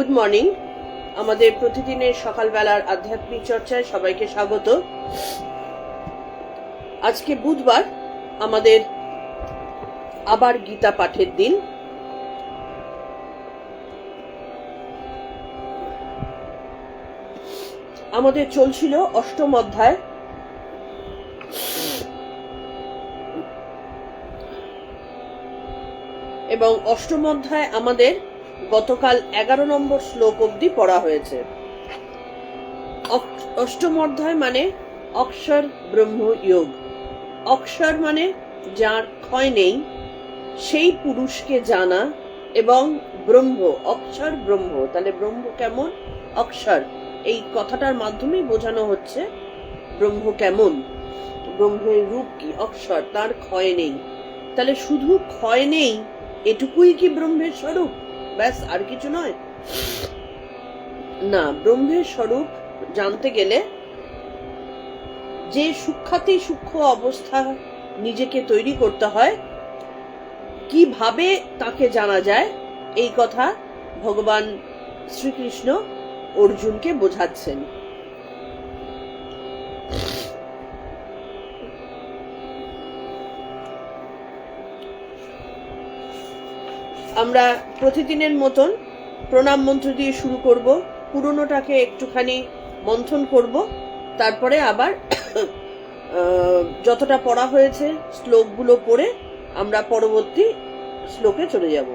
Good morning. আমাদের প্রতিদিনের সকালবেলার আধ্যাত্মিক চর্চায় সবাইকে স্বাগত। আজকে বুধবার, আমাদের আবার গীতা পাঠের দিন। আমাদের চলছিল অষ্টম অধ্যায়। এবং অষ্টম অধ্যায় আমাদের গতকাল 11 নম্বর শ্লোক অবধি পড়া হয়েছে। অষ্টম অধ্যায় মানে অক্ষর ব্রহ্ম যোগ। অক্ষর মানে যার ক্ষয় নেই, সেই পুরুষকে জানা, এবং ব্রহ্ম, অক্ষর ব্রহ্ম। তাহলে ব্রহ্ম কেমন, অক্ষর, এই কথাটার মাধ্যমেই বোঝানো হচ্ছে ব্রহ্ম কেমন, ব্রহ্মের রূপ কি, অক্ষর, তার ক্ষয় নেই। তাহলে শুধু ক্ষয় নেই এটুকুই কি ব্রহ্মের স্বরূপ? ব্যাস, আর কিছু নয়? না, ব্রহ্মের স্বরূপ জানতে গেলে যে সূক্ষ্মাতি সূক্ষ্ম অবস্থা নিজেকে তৈরি করতে হয়, কিভাবে তাকে জানা যায়, এই কথা ভগবান শ্রীকৃষ্ণ অর্জুনকে বোঝাচ্ছেন। আমরা প্রতিদিনের মতন প্রণাম মন্ত্র দিয়ে শুরু করব। পুরনোটাকে একটুখানি মন্থন করব, তারপরে আবার যতটা পড়া হয়েছে শ্লোকগুলো পড়ে আমরা পরবর্তী শ্লোকে চলে যাব।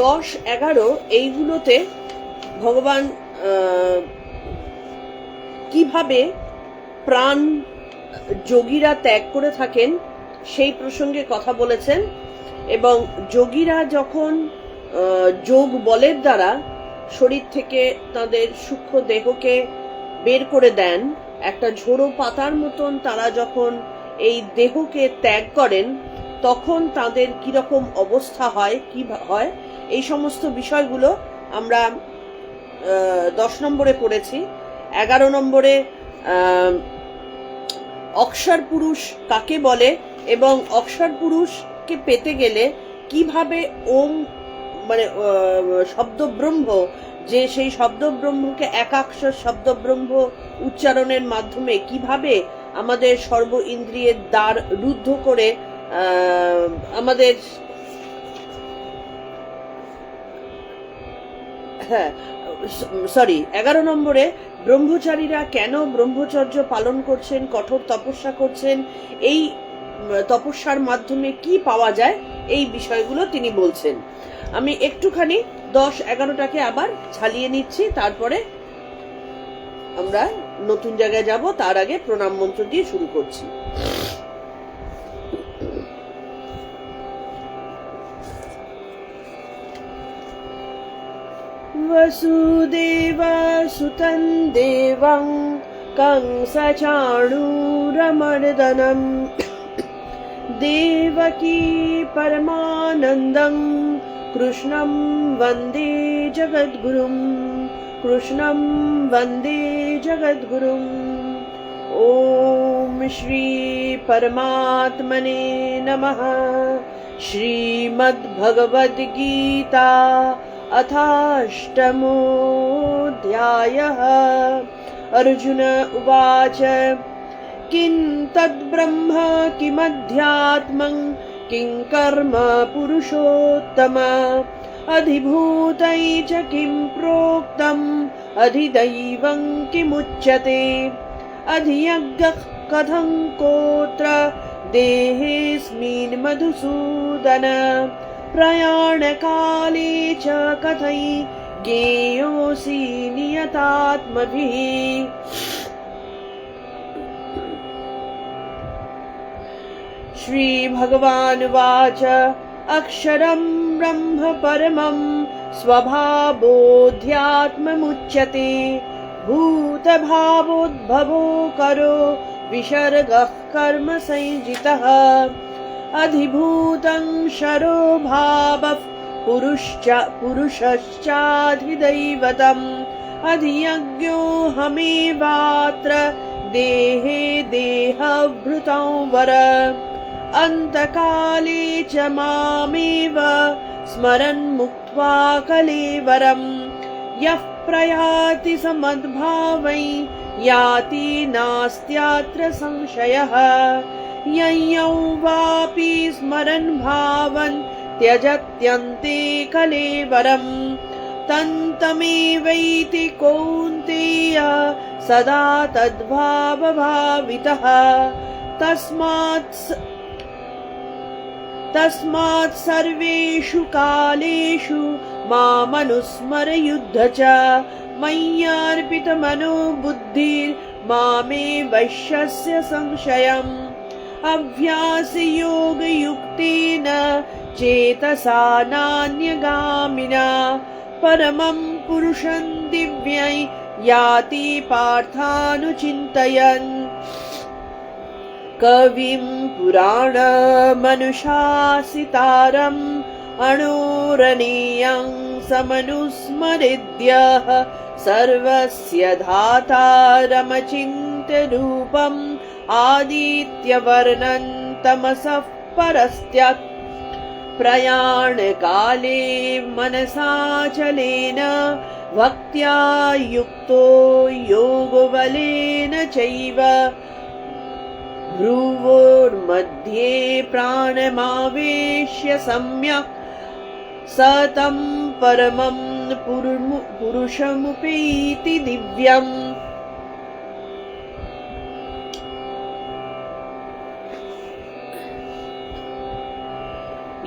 দশ, 11 এইগুলোতে ভগবান কিভাবে প্রাণ যোগীরা ত্যাগ করে থাকেন সেই প্রসঙ্গে কথা বলেছেন। এবং যোগীরা যখন যোগ বলের দ্বারা শরীর থেকে তাদের সূক্ষ্ম দেহকে বের করে দেন, একটা ঝোড়ো পাতার মতন তারা যখন এই দেহকে ত্যাগ করেন, তখন তাদের কিরকম অবস্থা হয়, কি হয়, এই সমস্ত বিষয়গুলো আমরা 10 নম্বরে পড়েছি। 11 নম্বরে অক্ষর পুরুষ কাকে বলে, এবং অক্ষর পুরুষকে পেতে গেলে কিভাবে ওম মানে শব্দ ব্রহ্ম, যে সেই শব্দ ব্রহ্মকে একাক্ষর শব্দ ব্রহ্ম উচ্চারণের মাধ্যমে কিভাবে আমাদের সর্ব ইন্দ্রিয়ের দ্বার রুদ্ধ করে আমাদের 11 নম্বরে ব্রহ্মচারীরা কেন ব্রহ্মচর্য পালন করছেন, কঠোর তপস্যা করছেন, এই তপস্যার মাধ্যমে কি পাওয়া যায়, এই বিষয়গুলো তিনি বলছেন। আমি একটুখানি 10, 11টাকে আবার ঝালিয়ে নিচ্ছি, তারপরে আমরা নতুন জায়গায় যাব। তার আগে প্রণাম মন্ত্র দিয়ে শুরু করছি। वसुदेवसुतं देवं कंसचाणूरमर्दनं देवकी परमानन्दं कृष्णं वन्दे जगद्गुरुं, कृष्णं वन्दे जगद्गुरुम्। ॐ श्री परमात्मने नमः। श्रीमद्भगवद्गीता अथाष्टमोऽध्यायः। अर्जुन उवाच किं तद्ब्रह्म किमध्यात्मं किं कर्म पुरुषोत्तम अधिभूतै च किं प्रोक्तम् अधिदैवं किमुच्यते अधियज्ञः कथं कोत्र देहेऽस्मिन् मधुसूदन प्रयाणकाले च कथै ज्ञेयोऽसि नियतात्मभिः। श्रीभगवानुवाच अक्षरं ब्रह्म परमं स्वभावोऽध्यात्ममुच्यते भूतभावोद्भवो करो विसर्गः कर्म संज्ञितः अधिभूतं शरो भावः पुरुषश्चाधिदैवतम् अधियज्ञोऽहमेवात्र देहे देहभृतं वर अन्तकाले च मामेव स्मरन् मुक्त्वा कलेवरम् यः प्रयाति समद्भावै याति नास्त्यात्र संशयः ययौ वापि स्मरन् भावन् त्यजत्यन्ते कलेवरम् तन्तमेवैति कौन्तेय सदा तद्भावभावितः तस्मात् सर्वेषु कालेषु मामनुस्मर युद्ध च मय्यार्पितमनो बुद्धिर्मामे वैश्यस्य संशयम् अभ्यासयोगयुक्तेन चेतसा नान्यगामिना परमं पुरुषं दिव्यै याति पार्थानुचिन्तयन् कविं पुराणमनुशासितारम् अणोरणीयं समनुस्मरेद्यः सर्वस्य धातारमचिन्त्य रूपम् आदित्यवर्णं तमसः परस्त्यात् प्रयाणकाले मनसाचलेन भक्त्या युक्तो योगबलेन चैव भ्रुवोर्मध्ये प्राणमावेश्य सम्यक् स तं परमं पुरुषमुपैति दिव्यम्।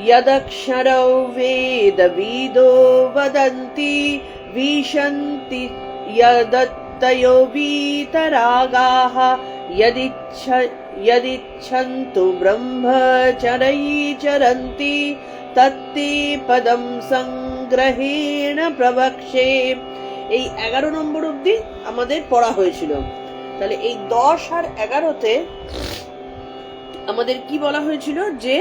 यदक्षरौ वेदविदो वदन्ति विशन्ति यदत्तयो वीतरागाः यदिच्छन्तु ब्रह्मचर्ये चरन्ति तत्ते পদম সংগ্রহেণ প্রবক্ষে। এই 11 নম্বর অবধি আমাদের পড়া হয়েছিল। তাহলে এই 10 আর 11তে আমাদের কি বলা হয়েছিল যে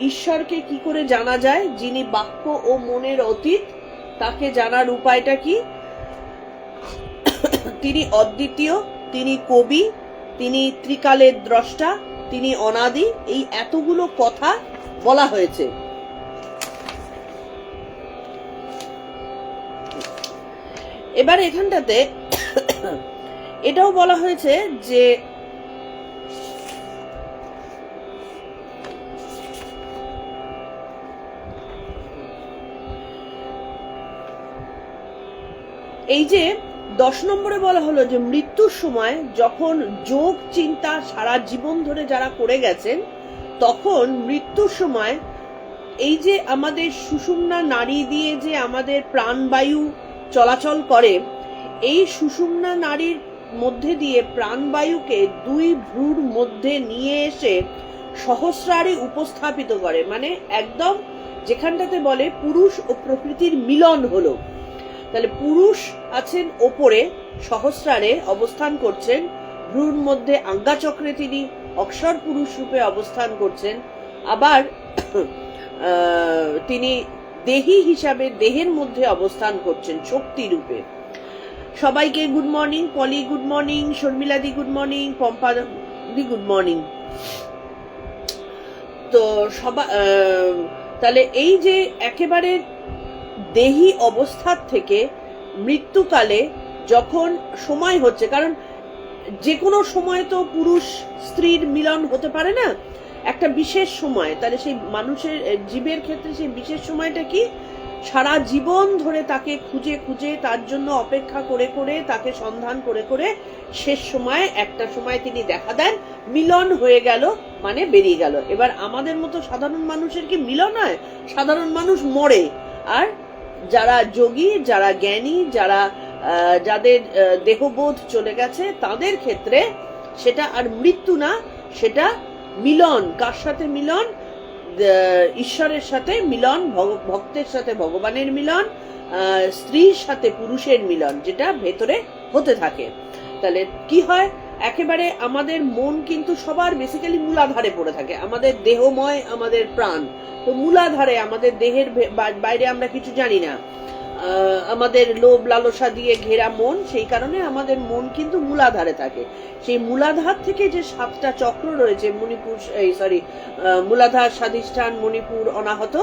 ঈশ্বরকে কি করে জানা যায়, যিনি বাক্য ও মনের অতীত, তাকে জানার উপায়টা কি? তিনি অদ্বিতীয়, তিনি কবি, তিনি ত্রিকালের দ্রষ্টা, তিনি অনাদি। এই এতগুলো কথা বলা হয়েছে। এবার এখানটাতে এটাও বলা হয়েছে যে এই যে 10 নম্বরে বলা হলো যে মৃত্যুর সময় যখন যোগ চিন্তা সারা জীবন ধরে যারা করে গেছেন, তখন মৃত্যুর সময় এই যে আমাদের সুষুম্না নাড়ি দিয়ে যে আমাদের প্রাণবায়ু চলাচল করে, এই সুষুম্না নাড়ির মধ্যে দিয়ে প্রাণবায়ুকে 2 ভ্রুর মধ্যে নিয়ে এসে সহস্রারে উপস্থাপিত করে। মানে একদম যেখানটাতে বলে পুরুষ ও প্রকৃতির মিলন হলো। তাহলে পুরুষ আছেন ওপরে সহস্রারে অবস্থান করছেন, ভ্রুর মধ্যে আজ্ঞাচক্রে তিনি অক্ষর পুরুষ রূপে অবস্থান করছেন। আবার তিনি দেহী হিসাবে দেহের মধ্যে অবস্থান করছেন শক্তি রূপে। সবাইকে good morning. Poli good morning, শর্মিলাদি গুড মর্নিং, পম্পাদি গুড মর্নিং। তো তাহলে এই যে একেবারে দেহী অবস্থার থেকে মৃত্যুকালে যখন সময় হচ্ছে, কারণ যে কোনো সময় তো পুরুষ স্ত্রীর মিলন হতে পারে না, একটা বিশেষ সময়। তাহলে সেই মানুষের জীবের ক্ষেত্রে সেই বিশেষ সময়টা কি? সারা জীবন ধরে তাকে খুঁজে খুঁজে, তার জন্য অপেক্ষা করে করে, তাকে সন্ধান করে করে শেষ সময় একটা সময় তিনি দেখা দেন, মিলন হয়ে গেল, মানে বেরিয়ে গেল। এবার আমাদের মতো সাধারণ মানুষের কি মিলন হয়? সাধারণ মানুষ মরে, আর যারা যোগী, যারা জ্ঞানী, যাদের দেহবোধ চলে গেছে, তাদের ক্ষেত্রে সেটা আর মৃত্যু না, সেটা মিলন। কার সাথে মিলন? ঈশ্বরের সাথে মিলন, ভক্তের সাথে ভগবানের মিলন, স্ত্রীর সাথে পুরুষের মিলন, যেটা ভেতরে হতে থাকে। তাহলে কি হয়, একেবারে আমাদের মন কিন্তু সবার বেসিক্যালি মূলাধারে পড়ে থাকে। আমাদের দেহময়, আমাদের প্রাণ তো মূলাধারে, আমাদের দেহের বাইরে আমরা কিছু জানি না। আমাদের লোভ লালসা দিয়ে ঘেরা মন, সেই কারণে আমাদের মন কিন্তু মূলাধারে থাকে। সেই মূলাধার থেকে যে 7টা চক্র রয়েছে, মণিপুর, মূলাধার, স্বাধিষ্ঠান, মণিপুর, অনাহত,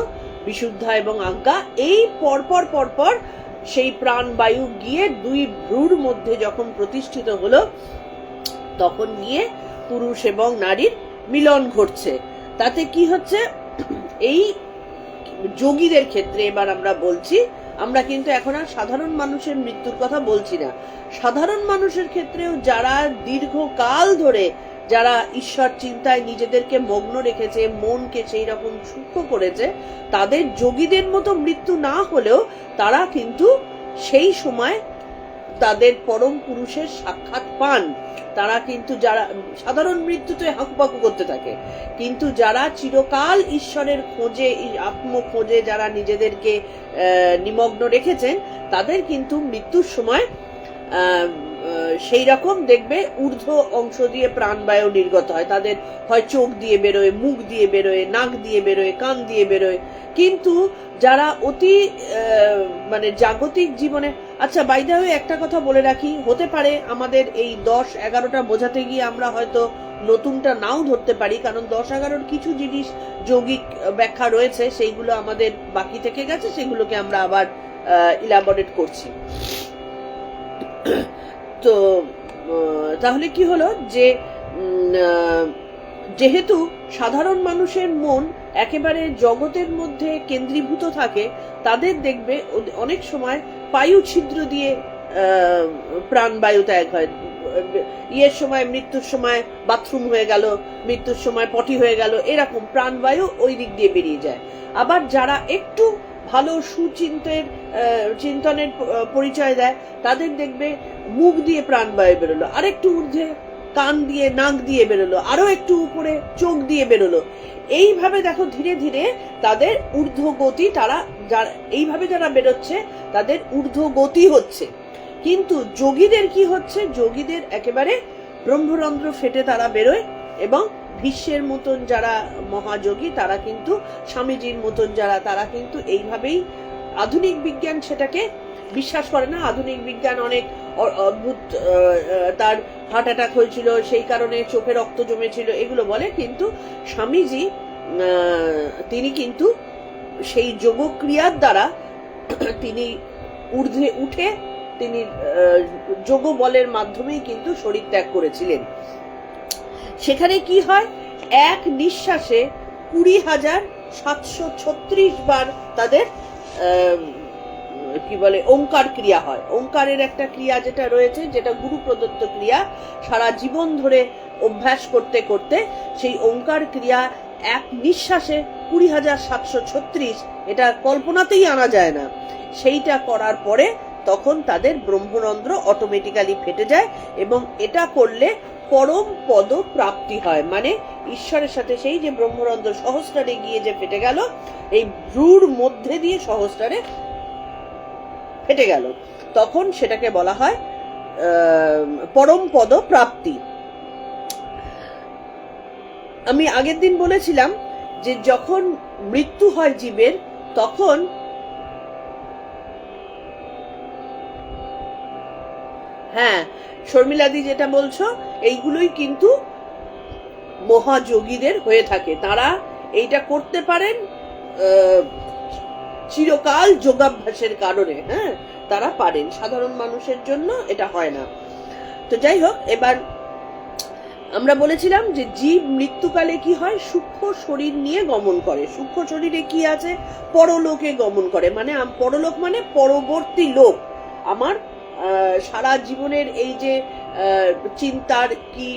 বিশুদ্ধা এবং আজ্ঞা, এই পরপর পরপর সেই প্রাণবায়ু গিয়ে 2 ভ্রুর মধ্যে যখন প্রতিষ্ঠিত হলো, তখন গিয়ে পুরুষ এবং নারীর মিলন ঘটছে। তাতে কি হচ্ছে, এই যোগীদের ক্ষেত্রে এবার আমরা বলছি, আমরা কিন্তু এখন আর সাধারণ মানুষের মৃত্যুর কথা বলছি না। সাধারণ মানুষের ক্ষেত্রেও যারা দীর্ঘকাল ধরে, যারা ঈশ্বর চিন্তায় নিজেদেরকে মগ্ন রেখেছে, মনকে সেই রকম সূক্ষ্ম করেছে, তাদের যোগীদের মতো মৃত্যু না হলেও তারা কিন্তু সেই সময় তাদের পরম পুরুষের সাক্ষাৎ পান। তারা কিন্তু, যারা সাধারণ মৃত্যুতে হাঁকুপাকু করতে থাকে, কিন্তু যারা চিরকাল ঈশ্বরের খোঁজে, আত্মখোঁজে যারা নিজেদেরকে নিমগ্ন রেখেছেন, তাদের কিন্তু মৃত্যুর সময় সেই রকম দেখবে ঊর্ধ্ব অংশ দিয়ে প্রাণবায়ু নির্গত হয়। তাদের হয় চোখ দিয়ে বেরোয়, মুখ দিয়ে বেরোয়, নাক দিয়ে বেরোয়, কান দিয়ে বেরোয়। কিন্তু যারা অতি মানে জাগতিক জীবনে, আচ্ছা বাই দ্য ওয়ে একটা কথা বলে রাখি, হতে পারে আমাদের এই 10-11টা বোঝাতে গিয়ে আমরা হয়তো নতুনটা নাও ধরতে পারি, কারণ 10-11 কিছু জিনিস যৌগিক ব্যাখ্যা রয়েছে, সেইগুলো আমাদের বাকি থেকে গেছে, সেগুলোকে আমরা আবার ইলাবোরেট করছি। তো তাহলে কি হলো, যে যেহেতু সাধারণ মানুষের মন একেবারে জগতের মধ্যে কেন্দ্রীভূত থাকে, তাদের দেখবে অনেক সময় পায়ু ছিদ্র দিয়ে প্রাণবায়ু ত্যাগ হয়। ইয়ের সময়, মৃত্যুর সময় বাথরুম হয়ে গেল, মৃত্যুর সময় পটি হয়ে গেল, এরকম প্রাণবায়ু ওই দিক দিয়ে বেরিয়ে যায়। আবার যারা একটু ভালো চিন্তনের পরিচয় দেয়, তাদের দেখবে মুখ দিয়ে প্রাণবায়ু বেরোলো, আরেকটু ঊর্ধ্বে কান দিয়ে, নাক দিয়ে বেরোলো, আরো একটু উপরে চোখ দিয়ে বেরোলো। এইভাবে দেখো ধীরে ধীরে তাদের ঊর্ধ্বগতি, এইভাবে যারা বেরোচ্ছে তাদের ঊর্ধ্বগতি হচ্ছে। কিন্তু যোগীদের কি হচ্ছে, যোগীদের একেবারে ব্রহ্মরন্ধ্র ফেটে তারা বেরোয়, এবং ভীষ্মের মতন যারা মহাযোগী, তারা কিন্তু স্বামীজির মতন যারা, তারা কিন্তু এইভাবেই, আধুনিক বিজ্ঞান সেটাকে বিশ্বাস করে না। আধুনিক বিজ্ঞান অনেক অদ্ভুত, তার হার্ট অ্যাটাক হয়েছিল, সেই কারণে চোখে রক্ত জমেছিল, এগুলো বলে। কিন্তু স্বামীজি তিনি কিন্তু সেই যোগক্রিয়ার দ্বারা তিনি ঊর্ধ্বে উঠে, তিনি যোগ বলের মাধ্যমেই কিন্তু শরীর ত্যাগ করেছিলেন। সেখানে কি হয়, এক নিঃশ্বাসে 20,736 বার তাদের কি বলে, ওঙ্কার ক্রিয়া হয়। ওঙ্কারের একটা ক্রিয়া যেটা রয়েছে, যেটা গুরু প্রদত্ত ক্রিয়া, সারা জীবন ধরে অভ্যাস করতে করতে সেই ওঙ্কার ক্রিয়া এক নিঃশ্বাসে 20,736, এটা কল্পনাতেই আনা যায় না। সেইটা করার পরে তখন তাদের ব্রহ্মরন্ধ্র অটোমেটিক্যালি ফেটে যায়, এবং এটা করলে পরম পদ প্রাপ্তি হয়। মানে ঈশ্বরের সাথে সেই যে ব্রহ্মরন্ধ্র সহস্রারে গিয়ে যে ফেটে গেল, এই ভ্রুর মধ্যে দিয়ে সহস্রারে ফেটে গেল, তখন সেটাকে বলা হয় পরম পদ প্রাপ্তি। আমি আগের দিন বলেছিলাম যে যখন মৃত্যু হয় জীবের, তখন হ্যাঁ, শর্মিলাদি যেটা বলছো, এইগুলোই কিন্তু মহাযোগীদের হয়ে থাকে। তারা এইটা করতে পারেন চিরকাল যোগাভ্যাসের কারণে। হ্যাঁ, তারা পারেন, সাধারণ মানুষের জন্য এটা হয় না। তো যাই হোক, এবার আমরা বলেছিলাম যে জীব মৃত্যুকালে কি হয়, সূক্ষ্ম শরীর নিয়ে গমন করে। সূক্ষ্ম শরীরে কি আছে, পরলোকে গমন করে। মানে পরলোক মানে পরবর্তী লোক। আমার সারা জীবনের এই যে চিন্তার কি,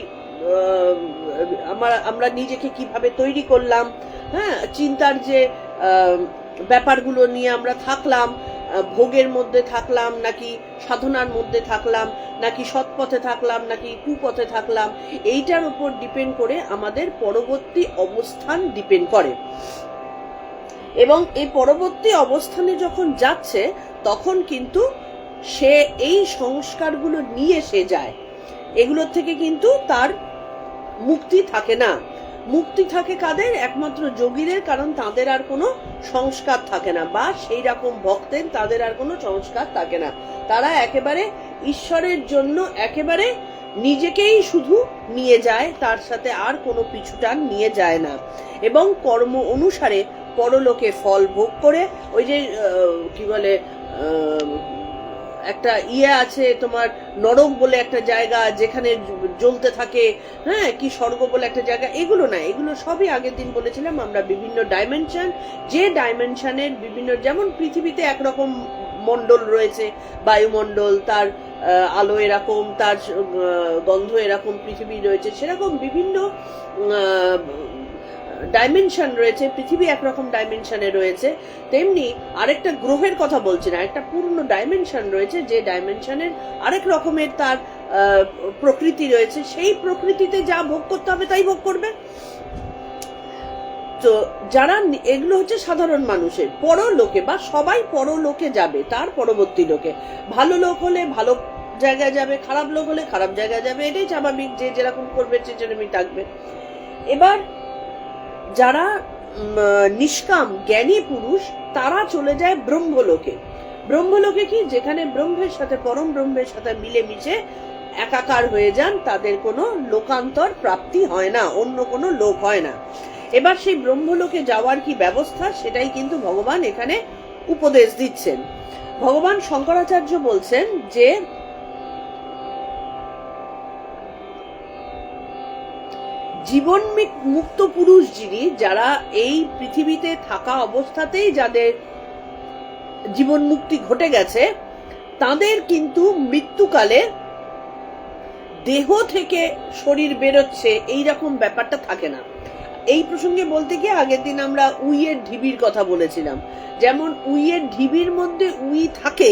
আমরা নিজেকে কিভাবে তৈরি করলাম, হ্যাঁ, চিন্তার যে ব্যাপারগুলো নিয়ে আমরা থাকলাম, ভোগের মধ্যে থাকলাম, নাকি সাধনার মধ্যে থাকলাম, নাকি সৎপথে থাকলাম, নাকি কুপথে থাকলাম, এইটার উপর ডিপেন্ড করে আমাদের পরবর্তী অবস্থান ডিপেন্ড করে। এবং এই পরবর্তী অবস্থানে যখন যাচ্ছে তখন কিন্তু সে এই সংস্কারগুলো নিয়ে সে যায়, এগুলোর থেকে কিন্তু তার মুক্তি থাকে না। মুক্তি থাকে কাদের? একমাত্র যোগীদের, কারণ তাদের আর কোনো সংস্কার থাকে না, বা সেই রকম ভক্তের তাদের আর কোনো সংস্কার থাকে না। তারা একেবারে ঈশ্বরের জন্য একেবারে নিজেকেই শুধু নিয়ে যায়, তার সাথে আর কোনো পিছুটান নিয়ে যায় না, এবং কর্ম অনুসারে পরলোকে ফল ভোগ করে, ওই যে কি বলে একটা আছে তোমার, নরক বলে একটা জায়গা যেখানে জ্বলতে থাকে, হ্যাঁ, কি স্বর্গ বলে একটা জায়গা, এগুলো না, এগুলো সবই আগের দিন বলেছিলাম আমরা, বিভিন্ন ডাইমেনশন, যে ডাইমেনশনের বিভিন্ন, যেমন পৃথিবীতে একরকম মন্ডল রয়েছে, বায়ুমন্ডল, তার আলো এরকম, তার গন্ধ এরকম পৃথিবী রয়েছে, সেরকম বিভিন্ন ডাইমেনশন রয়েছে, পৃথিবী একরকম ডাইমেনশনে রয়েছে, তেমনি আরেকটা গ্রহের কথা বলছি না, একটা পূর্ণ ডাইমেনশন রয়েছে, যে ডাইমেনশনের আরেক রকমের তার প্রকৃতি রয়েছে, সেই প্রকৃতিতে যা ভোগ করতে হবে তাই ভোগ করবে। তো যারা, এগুলো হচ্ছে সাধারণ মানুষের পরলোকে, বা সবাই পরলোকে যাবে, তার পরবর্তী লোকে। ভালো লোক হলে ভালো জায়গায় যাবে, খারাপ লোক হলে খারাপ জায়গায় যাবে, এটাই স্বাভাবিক, যে যেরকম করবে সে যেরকমই থাকবে। এবার যারা নিষ্কাম জ্ঞানী পুরুষ, তারা চলে যায় ব্রহ্মলোকে। ব্রহ্মলোকে কি? যেখানে ব্রহ্মের সাথে, পরম ব্রহ্মের সাথে মিলেমিশে একাকার হয়ে যান, তাদের কোনো লোকান্তর প্রাপ্তি হয় না, অন্য কোনো লোক হয় না। এবার সেই ব্রহ্মলোকে যাওয়ার কি ব্যবস্থা, সেটাই কিন্তু ভগবান এখানে উপদেশ দিচ্ছেন। ভগবান শঙ্করাচার্য বলছেন যে জীবন মুক্ত পুরুষ যিনি, যারা এই পৃথিবীতে থাকা অবস্থাতেই যাদের জীবন মুক্তি ঘটে গেছে, তাদের কিন্তু মৃত্যুকালে দেহ থেকে শরীর বেরোচ্ছে এইরকম ব্যাপারটা থাকে না। এই প্রসঙ্গে বলতে গিয়ে আগের দিন আমরা উইয়ের ঢিবির কথা বলেছিলাম। যেমন উইয়ের ঢিবির মধ্যে উই থাকে,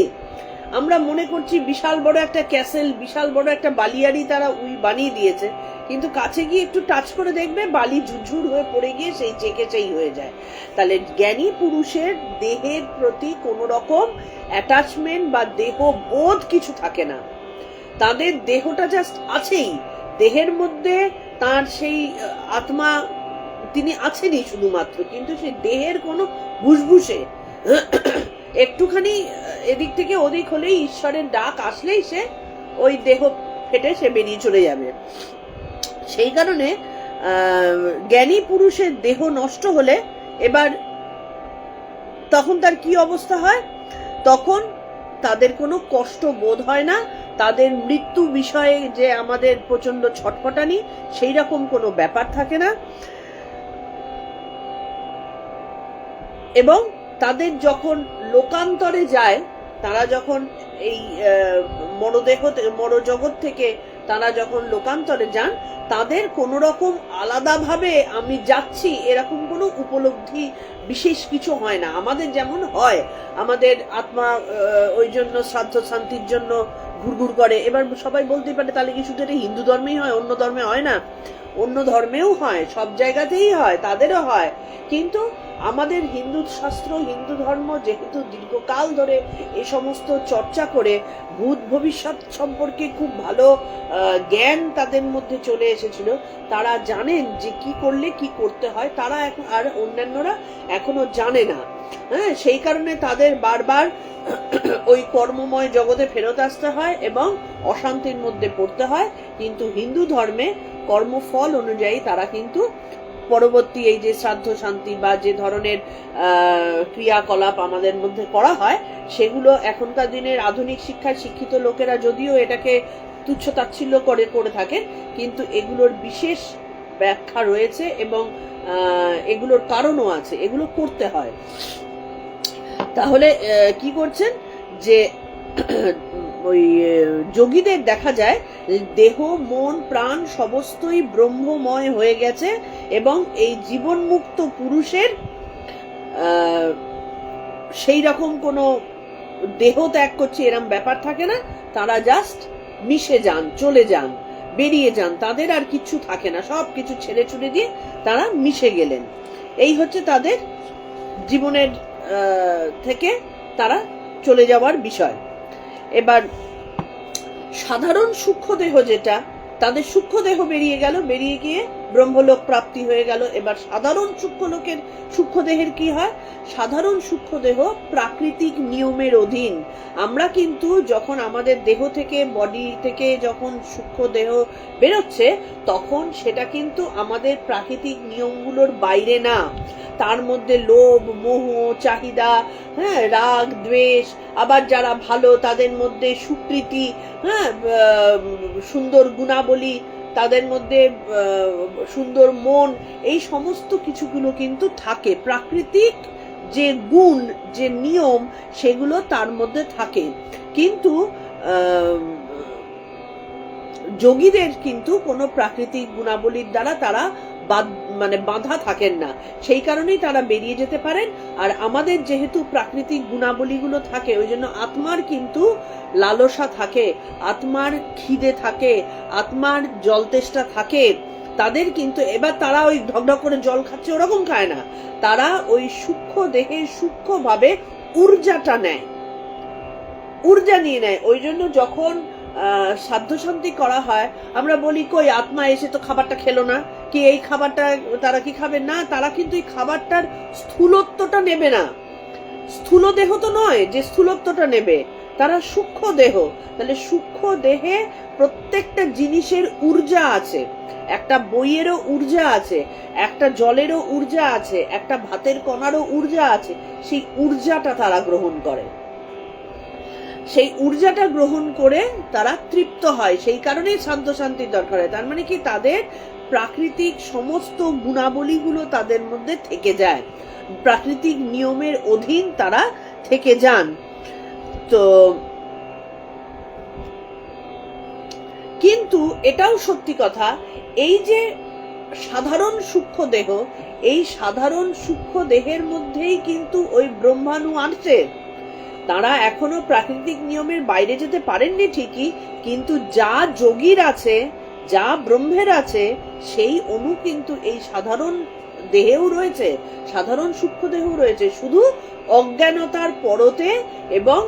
আমরা মনে করছি বিশাল বড় একটা ক্যাসেল, বিশাল বড় একটা বালিয়াড়ি তারা উই বানিয়ে দিয়েছে, কিন্তু কাছে গিয়ে একটু টাচ করে দেখবে বালি ঝুরঝুর হয়ে পড়ে গিয়ে সেই চেকেচাই হয়ে যায়। তাহলে জ্ঞানী পুরুষের দেহের প্রতি কোনো রকম অ্যাটাচমেন্ট বা দেহ বোধ কিছু থাকে না, তাদের দেহটা জাস্ট আছেই, দেহের মধ্যে তার সেই আত্মা তিনি আছেনই শুধুমাত্র, কিন্তু সেই দেহের কোনো ভুসভুসে একটুখানি এদিক থেকে ওদিক হলেই, ঈশ্বরের ডাক আসলেই সে ওই দেহ ফেটে সে বেরিয়ে চলে যাবে। সেই কারণে জ্ঞানী পুরুষের দেহ নষ্ট হলে এবার তখন তার কি অবস্থা হয়? তখন তাদের কোনো কষ্ট বোধ হয় না, তাদের মৃত্যু বিষয়ে যে আমাদের প্রচন্ড ছটফটানি, সেই রকম কোনো ব্যাপার থাকে না। এবং তাদের যখন লোকান্তরে যায়, তারা যখন এই মরজগৎ থেকে তারা যখন লোকান্তরে যান, তাদের কোনো রকম আলাদাভাবে আমি যাচ্ছি এরকম কোনো উপলব্ধি বিশেষ কিছু হয় না। আমাদের যেমন হয়, আমাদের আত্মা ওই জন্য শ্রাদ্ধ শান্তির জন্য ঘুরঘুর করে। এবার সবাই বলতেই পারে তাহলে কি শুধু এটা হিন্দু ধর্মেই হয়, অন্য ধর্মে হয় না? অন্য ধর্মেও হয়, সব জায়গাতেই হয়, তাদেরও হয়, কিন্তু আমাদের হিন্দু শাস্ত্র, হিন্দু ধর্ম যেহেতু দীর্ঘকাল ধরে এ সমস্ত চর্চা করে, ভূত ভবিষ্যৎ সম্পর্কে খুব ভালো জ্ঞান তাদের মধ্যে চলে এসেছিল, তারা জানেন যে কি করলে কি করতে হয়, তারা এখন আর অন্যান্যরা এখনো জানে না। হ্যাঁ, সেই কারণে তাদের বারবার ওই কর্মময় জগতে ফেরত আসতে হয় এবং অশান্তির মধ্যে পড়তে হয়। কিন্তু হিন্দু ধর্মে কর্মফল অনুযায়ী তারা কিন্তু পরবর্তী এই যে শ্রাদ্ধ শান্তি বা যে ধরনের ক্রিয়াকলাপ আমাদের মধ্যে করা হয়, সেগুলো এখনকার দিনের আধুনিক শিক্ষায় শিক্ষিত লোকেরা যদিও এটাকে তুচ্ছ তাচ্ছিল্য করে থাকেন, কিন্তু এগুলোর বিশেষ ব্যাখ্যা রয়েছে এবং এগুলোর কারণও আছে, এগুলো করতে হয়। তাহলে কি করছেন যে ওই যোগীদের দেখা যায় দেহ মন প্রাণ সমস্তই ব্রহ্মময় হয়ে গেছে, এবং এই জীবন মুক্ত পুরুষের সেই রকম কোনো দেহ ত্যাগ করছে এরম ব্যাপার থাকে না, তারা জাস্ট মিশে যান, চলে যান, বেরিয়ে যান, তাদের আর কিছু থাকে না, সব কিছু ছেড়ে ছুড়ে দিয়ে তারা মিশে গেলেন। এই হচ্ছে তাদের জীবনের থেকে তারা চলে যাওয়ার বিষয়। এবার সাধারণ সূক্ষ্ম দেহ যেটা, তাদের সূক্ষ্ম দেহ বেরিয়ে গেল, বেরিয়ে গিয়ে ব্রহ্মলোক প্রাপ্তি হয়ে গেল। এবার সাধারণ সূক্ষ্ম দেহের কি হয়? সাধারণ সূক্ষ্ম দেহ প্রাকৃতিক নিয়মের অধীন। আমরা কিন্তু যখন আমাদের দেহ থেকে, বডি থেকে যখন সূক্ষ্ম দেহ বেরোচ্ছে, তখন সেটা কিন্তু আমাদের প্রাকৃতিক নিয়মগুলোর বাইরে না। তার মধ্যে লোভ, মোহ, চাহিদা, হ্যাঁ, রাগ, দ্বেষ, আবার যারা ভালো তাদের মধ্যে সুকৃতি, হ্যাঁ, সুন্দর গুণাবলী, তাদের মধ্যে সুন্দর মন, এই সমস্ত কিছুগুলো কিন্তু থাকে। প্রাকৃতিক যে গুণ, যে নিয়ম, সেগুলো তার মধ্যে থাকে। কিন্তু যোগীদের কিন্তু কোনো প্রাকৃতিক গুণাবলীর দ্বারা তারা বাঁধা থাকেন না, সেই কারণেই তারা বেরিয়ে যেতে পারেন। আর আমাদের যেহেতু প্রাকৃতিক গুণাবলীগুলো থাকে, ওই জন্য আত্মার কিন্তু লালসা থাকে, আত্মার খিদে থাকে, আত্মার জল তেষ্টা থাকে। তাদের কিন্তু এবার তারা ওই ঢকঢক করে জল খাচ্ছে ওরকম খায় না, তারা ওই সূক্ষ্ম দেহে সূক্ষ্মভাবে ঊর্জাটা নেয়, ঊর্জা নিয়ে নেয়। ওই জন্য যখন সাধ্য শান্তি করা হয়, আমরা বলি কই আত্মা এসে তো খাবারটা খেলো না, কি এই খাবারটা তারা কি খাবে না? তারা কিন্তু এই খাবারটার স্থূলত্বটা নেবে না, স্থূল দেহ তো নয় যে স্থূলত্বটা নেবে, তারা সূক্ষ্ম দেহ। তাহলে সূক্ষ্ম দেহে প্রত্যেকটা জিনিসের ঊর্জা আছে, একটা বইয়েরও ঊর্জা আছে, একটা জলেরও ঊর্জা আছে, একটা ভাতের কণারও ঊর্জা আছে। সেই ঊর্জাটা তারা গ্রহণ করে, সেই ঊর্জাটা গ্রহণ করে তারা তৃপ্ত হয়। সেই কারণেই শান্ত শান্তির দরকার হয়। তার মানে কি, তাদের প্রাকৃতিক সমস্ত গুণাবলীগুলো তাদের মধ্যে থেকে যায়, প্রাকৃতিক নিয়মের অধীন তারা থেকে যান। তো কিন্তু এটাও সত্যি কথা, এই যে সাধারণ সূক্ষ্ম দেহ, এই সাধারণ সূক্ষ্ম দেহের মধ্যেই কিন্তু ওই ব্রহ্মাণু আছে। তারা এখনো প্রাকৃতিক নিয়মের বাইরে যেতে পারেননি ঠিকই, কিন্তু যা যোগীর আছে, যা ব্রহ্মের আছে, সেই অণু কিন্তু এই সাধারণ দেহেও রয়েছে, সাধারণ সূক্ষ্ম দেহেও রয়েছে। শুধু অজ্ঞানতার পরতে এবং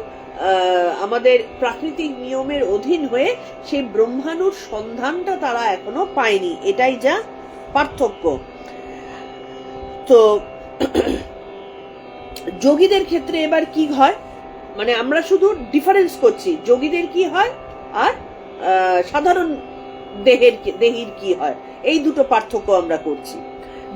আমাদের প্রাকৃতিক নিয়মের অধীন হয়ে সেই ব্রহ্মাণুর সন্ধানটা তারা এখনো পায়নি, এটাই যা পার্থক্য। তো যোগীদের ক্ষেত্রে এবার কি হয়, মানে আমরা শুধু ডিফারেন্স করছি, যোগীদের কি হয় আর সাধারণ দেহের কি হয়, এই দুটো পার্থক্য আমরা করছি।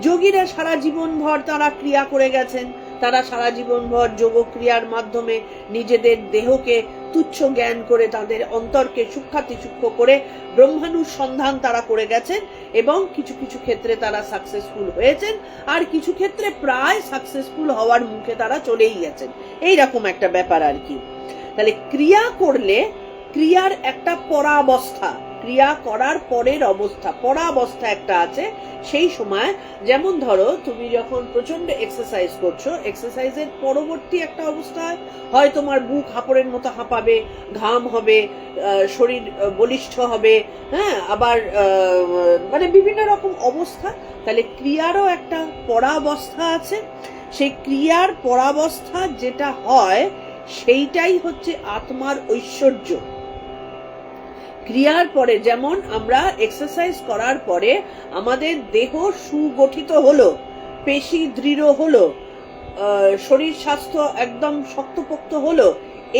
যোগীরা সারা জীবন ভর তারা ক্রিয়া করে গেছেন, তারা সারা জীবন ভর যোগ ক্রিয়ার মাধ্যমে নিজেদের দেহকে তুচ্ছ জ্ঞান করে, তাদের অন্তরকে সূক্ষ্মাতি সূক্ষ্ম করে ব্রহ্মাণুর সন্ধান তারা করে গেছেন, এবং কিছু কিছু ক্ষেত্রে তারা সাকসেসফুল হয়েছেন, আর কিছু ক্ষেত্রে প্রায় সাকসেসফুল হওয়ার মুখে তারা চলেই গেছেন, এইরকম একটা ব্যাপার আর কি। তাহলে ক্রিয়া করলে ক্রিয়ার একটা পরাবস্থা, ক্রিয়া করার পরের অবস্থা, পরাবস্থা একটা আছে। সেই সময় যেমন ধরো তুমি যখন প্রচন্ড এক্সারসাইজ করছো, এক্সারসাইজের পরবর্তী একটা অবস্থা হয় তোমার বুক হাঁপড়ের মতো হাঁপাবে, ঘাম হবে, শরীর বলিষ্ঠ হবে, হ্যাঁ, আবার মানে বিভিন্ন রকম অবস্থা। তাহলে ক্রিয়ারও একটা পরাবস্থা আছে। সেই ক্রিয়ার পরাবস্থা যেটা হয়, সেইটাই হচ্ছে আত্মার ঐশ্বর্য। ক্রিয়ার পরে যেমন আমরা এক্সারসাইজ করার পরে আমাদের দেহ সুগঠিত হলো, পেশি দৃঢ় হলো, শরীর স্বাস্থ্য একদম শক্তপোক্ত হলো,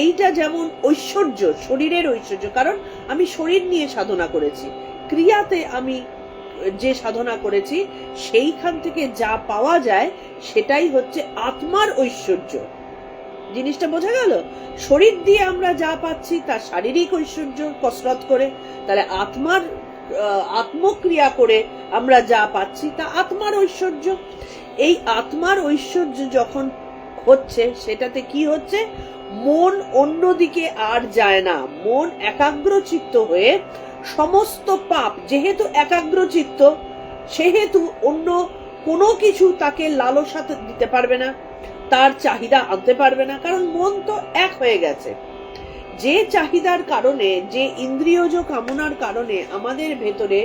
এইটা যেমন ঐশ্বর্য, শরীরের ঐশ্বর্য, কারণ আমি শরীর নিয়ে সাধনা করেছি। ক্রিয়াতে আমি যে সাধনা করেছি, সেইখান থেকে যা পাওয়া যায় সেটাই হচ্ছে আত্মার ঐশ্বর্য। জিনিসটা বোঝা গেল? শরীর দিয়ে আমরা যা পাচ্ছি তা শারীরিক ঐশ্বর্য, কসরত করে। তাহলে আত্মার আত্মক্রিয়া করে আমরা যা পাচ্ছি তা আত্মার ঐশ্বর্য। এই আত্মার ঐশ্বর্য যখন হচ্ছে, সেটাতে কি হচ্ছে, মন অন্যদিকে আর যায় না, মন একাগ্রচিত্ত হয়ে সমস্ত পাপ, যেহেতু একাগ্রচিত্ত, সেহেতু অন্য কোনো কিছু তাকে লালসা দিতে পারবে না, তার চাহিদা আনতে পারবে না, কারণ মন তো এক হয়ে গেছে। যে চাহিদার কারণে, যে ইন্দ্রিয়জ কামনার কারণে আমাদের ভেতরে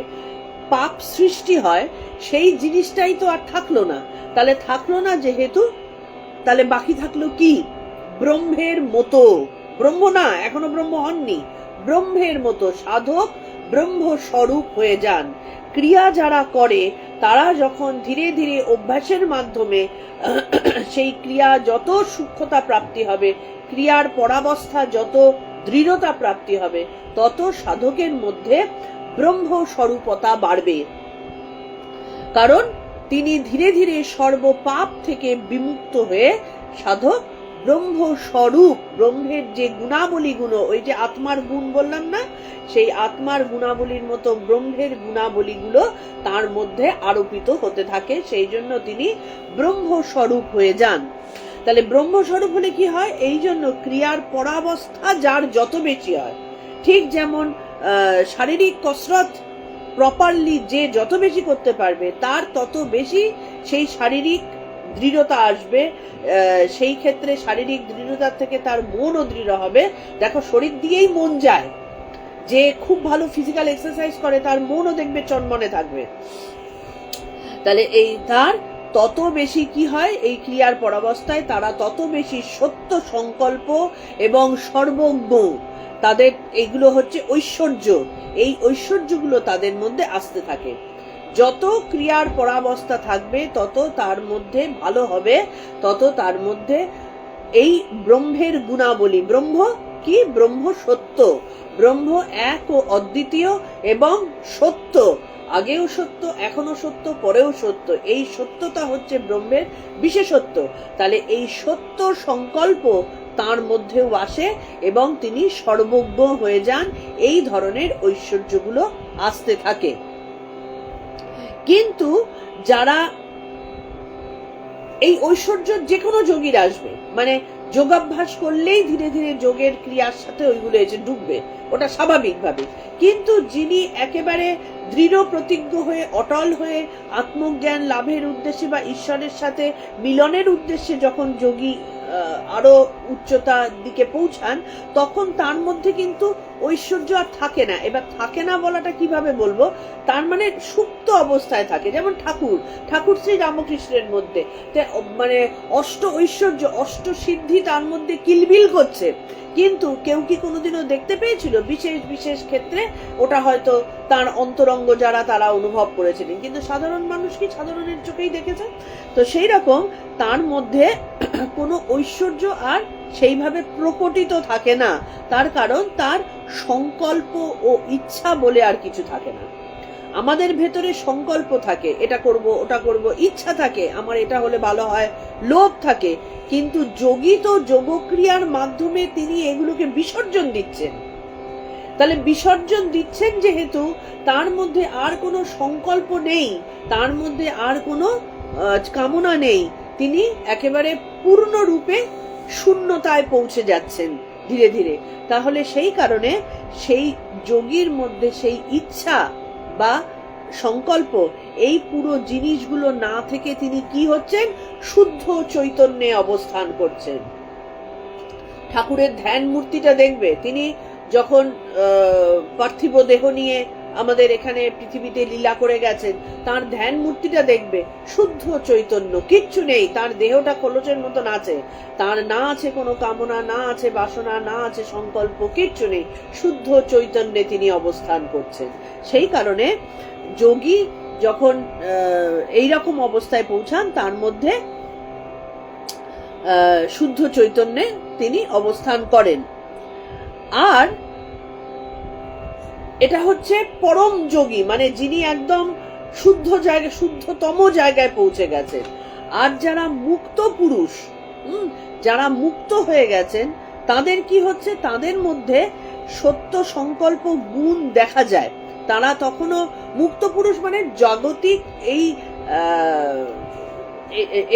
পাপ সৃষ্টি হয়, সেই জিনিসটাই তো আর থাকলো না। তাহলে থাকলো না যেহেতু, তাহলে বাকি থাকলো কি? ব্রহ্মের মতো, ব্রহ্ম না, এখনো ব্রহ্ম হননি, ব্রহ্মের মতো সাধক ব্রহ্ম স্বরূপ হয়ে যান। ক্রিয়া যারা করে তারা যখন ধীরে ধীরে অভ্যাসের মাধ্যমে সেই ক্রিয়া যত সূক্ষ্মতা প্রাপ্তি হবে, ক্রিয়ার পরাবস্থা যত দৃঢ়তা প্রাপ্তি হবে, তত সাধকের মধ্যে ব্রহ্ম স্বরূপতা বাড়বে। কারণ তিনি ধীরে ধীরে সর্বপাপ থেকে বিমুক্ত হয়ে সাধক ব্রহ্ম স্বরূপ, ব্রহ্মের যে গুণাবলীগুলো, ওই যে আত্মার গুণ বললাম না, সেই আত্মার গুণাবলীর মতো ব্রহ্মের গুণাবলীগুলো তার মধ্যে আরোপিত হতে থাকে। সেই জন্য তিনি ব্রহ্ম স্বরূপ হয়ে যান। তাহলে ব্রহ্মস্বরূপ হলে কি হয়? এই জন্য ক্রিয়ার পরাবস্থা যার যত বেশি হয়, ঠিক যেমন শারীরিক কসরত প্রপারলি যে যত বেশি করতে পারবে, তার তত বেশি সেই শারীরিক দৃঢ়তা আসবে। সেই ক্ষেত্রে শারীরিক দৃঢ়তার থেকে তার মনও দৃঢ় হবে। দেখো, শরীর দিয়েই মন যায়। যে খুব ভালো ফিজিক্যাল এক্সারসাইজ করে তার মনও দেখবে চনমনে থাকবে। তাহলে এই তার তত বেশি কি হয়, এই ক্রিয়ার পরাবস্থায় তারা তত বেশি সত্য সংকল্প এবং সর্বজ্ঞ, তাদের এগুলো হচ্ছে ঐশ্বর্য, এই ঐশ্বর্যগুলো তাদের মধ্যে আসতে থাকে। যত ক্রিয়ার পরাবস্থা থাকবে তত তার মধ্যে ভালো হবে, তত তার মধ্যে এই ব্রহ্মের গুণাবলী, ব্রহ্ম কি? ব্রহ্ম সত্য, ব্রহ্ম এক ও অদ্বিতীয় এবং সত্য, আগেও সত্য, এখনো সত্য, পরেও সত্য। এই সত্যতা হচ্ছে ব্রহ্মের বিশেষত্ব। তাহলে এই সত্য সংকল্প তার মধ্যেও আসে এবং তিনি সর্বজ্ঞ হয়ে যান। এই ধরনের ঐশ্বর্যগুলো আসতে থাকে। কিন্তু যারা এই ঐশ্বর্য যে কোনো যোগীর আসবে, মানে যোগাভ্যাস করলেই ধীরে ধীরে যোগের ক্রিয়ার সাথে ওইগুলো এসে ডুববে, ওটা স্বাভাবিকভাবে। কিন্তু যিনি একেবারে দৃঢ় প্রতিজ্ঞ হয়ে, অটল হয়ে আত্মজ্ঞান লাভের উদ্দেশ্যে বা ঈশ্বরের সাথে মিলনের উদ্দেশ্যে যখন যোগী আরো উচ্চতার দিকে পৌঁছান, তখন তার মধ্যে কিন্তু ঐশ্বর্য আর থাকে না। এবার থাকে না বলাটা কিভাবে বলবো, তার মানে সুপ্ত অবস্থায় থাকে। যেমন ঠাকুর শ্রী রামকৃষ্ণের মধ্যে মানে অষ্ট ঐশ্বর্য, অষ্ট সিদ্ধি তার মধ্যে কিলবিল করছে, কিন্তু কেউ কি কোনোদিনও দেখতে পেয়েছিল? বিশেষ বিশেষ ক্ষেত্রে ওটা হয়তো তার অন্তরঙ্গ যারা তারা অনুভব করেছিলেন, কিন্তু সাধারণ মানুষ কি সাধারণের চোখেই দেখেছে? তো সেই রকম তার মধ্যে কোনো ঐশ্বর্য আর সেইভাবে প্রকটিত থাকে না। তার কারণ তার সংকল্প ও ইচ্ছা বলে আর কিছু থাকে না। আমাদের ভেতরে সংকল্প থাকে, এটা করব, ওটা করব, ইচ্ছা থাকে, আমার এটা হলে ভালো হয়, লোভ থাকে, কিন্তু যোগী তো যোগক্রিয়ার মাধ্যমে তিনি এগুলোকে বিসর্জন দিচ্ছেন। তাহলে বিসর্জন দিচ্ছেন যেহেতু, তার মধ্যে আর কোনো সংকল্প নেই, তার মধ্যে আর কোনো কামনা নেই, তিনি একেবারে পূর্ণরূপে শূন্যতায় পৌঁছে যাচ্ছেন ধীরে ধীরে। তাহলে সেই কারণে সেই যোগীর মধ্যে সেই ইচ্ছা বা সংকল্প, এই পুরো জিনিসগুলো না থেকে তিনি কি হচ্ছেন? শুদ্ধ চৈতন্যে অবস্থান করছেন। ঠাকুরের ধ্যান মূর্তিটা দেখবে, তিনি যখন পার্থিব দেহ নিয়ে আমাদের এখানে পৃথিবীতে লীলা করে গেছেন, তার ধ্যান মূর্তিটা দেখবে শুদ্ধ চৈতন্য, কিচ্ছু নেই, তার দেহটা কলসের মতন আছে, তার না আছে কোনো কামনা, না আছে বাসনা, না আছে সংকল্প, কিচ্ছু নেই, শুদ্ধ চৈতন্যে তিনি অবস্থান করছেন। সেই কারণে যোগী যখন এইরকম অবস্থায় পৌঁছান, তার মধ্যে শুদ্ধ চৈতন্যে তিনি অবস্থান করেন। আর এটা হচ্ছে পরম যোগী, মানে যিনি একদম শুদ্ধ জায়গায়, শুদ্ধতম জায়গায় পৌঁছে গেছেন। আর যারা মুক্ত পুরুষ, যারা মুক্ত হয়ে গেছেন, তাদের কি হচ্ছে? তাদের মধ্যে সত্য সংকল্প গুণ দেখা যায়। তারা তখনও মুক্ত পুরুষ, মানে জাগতিক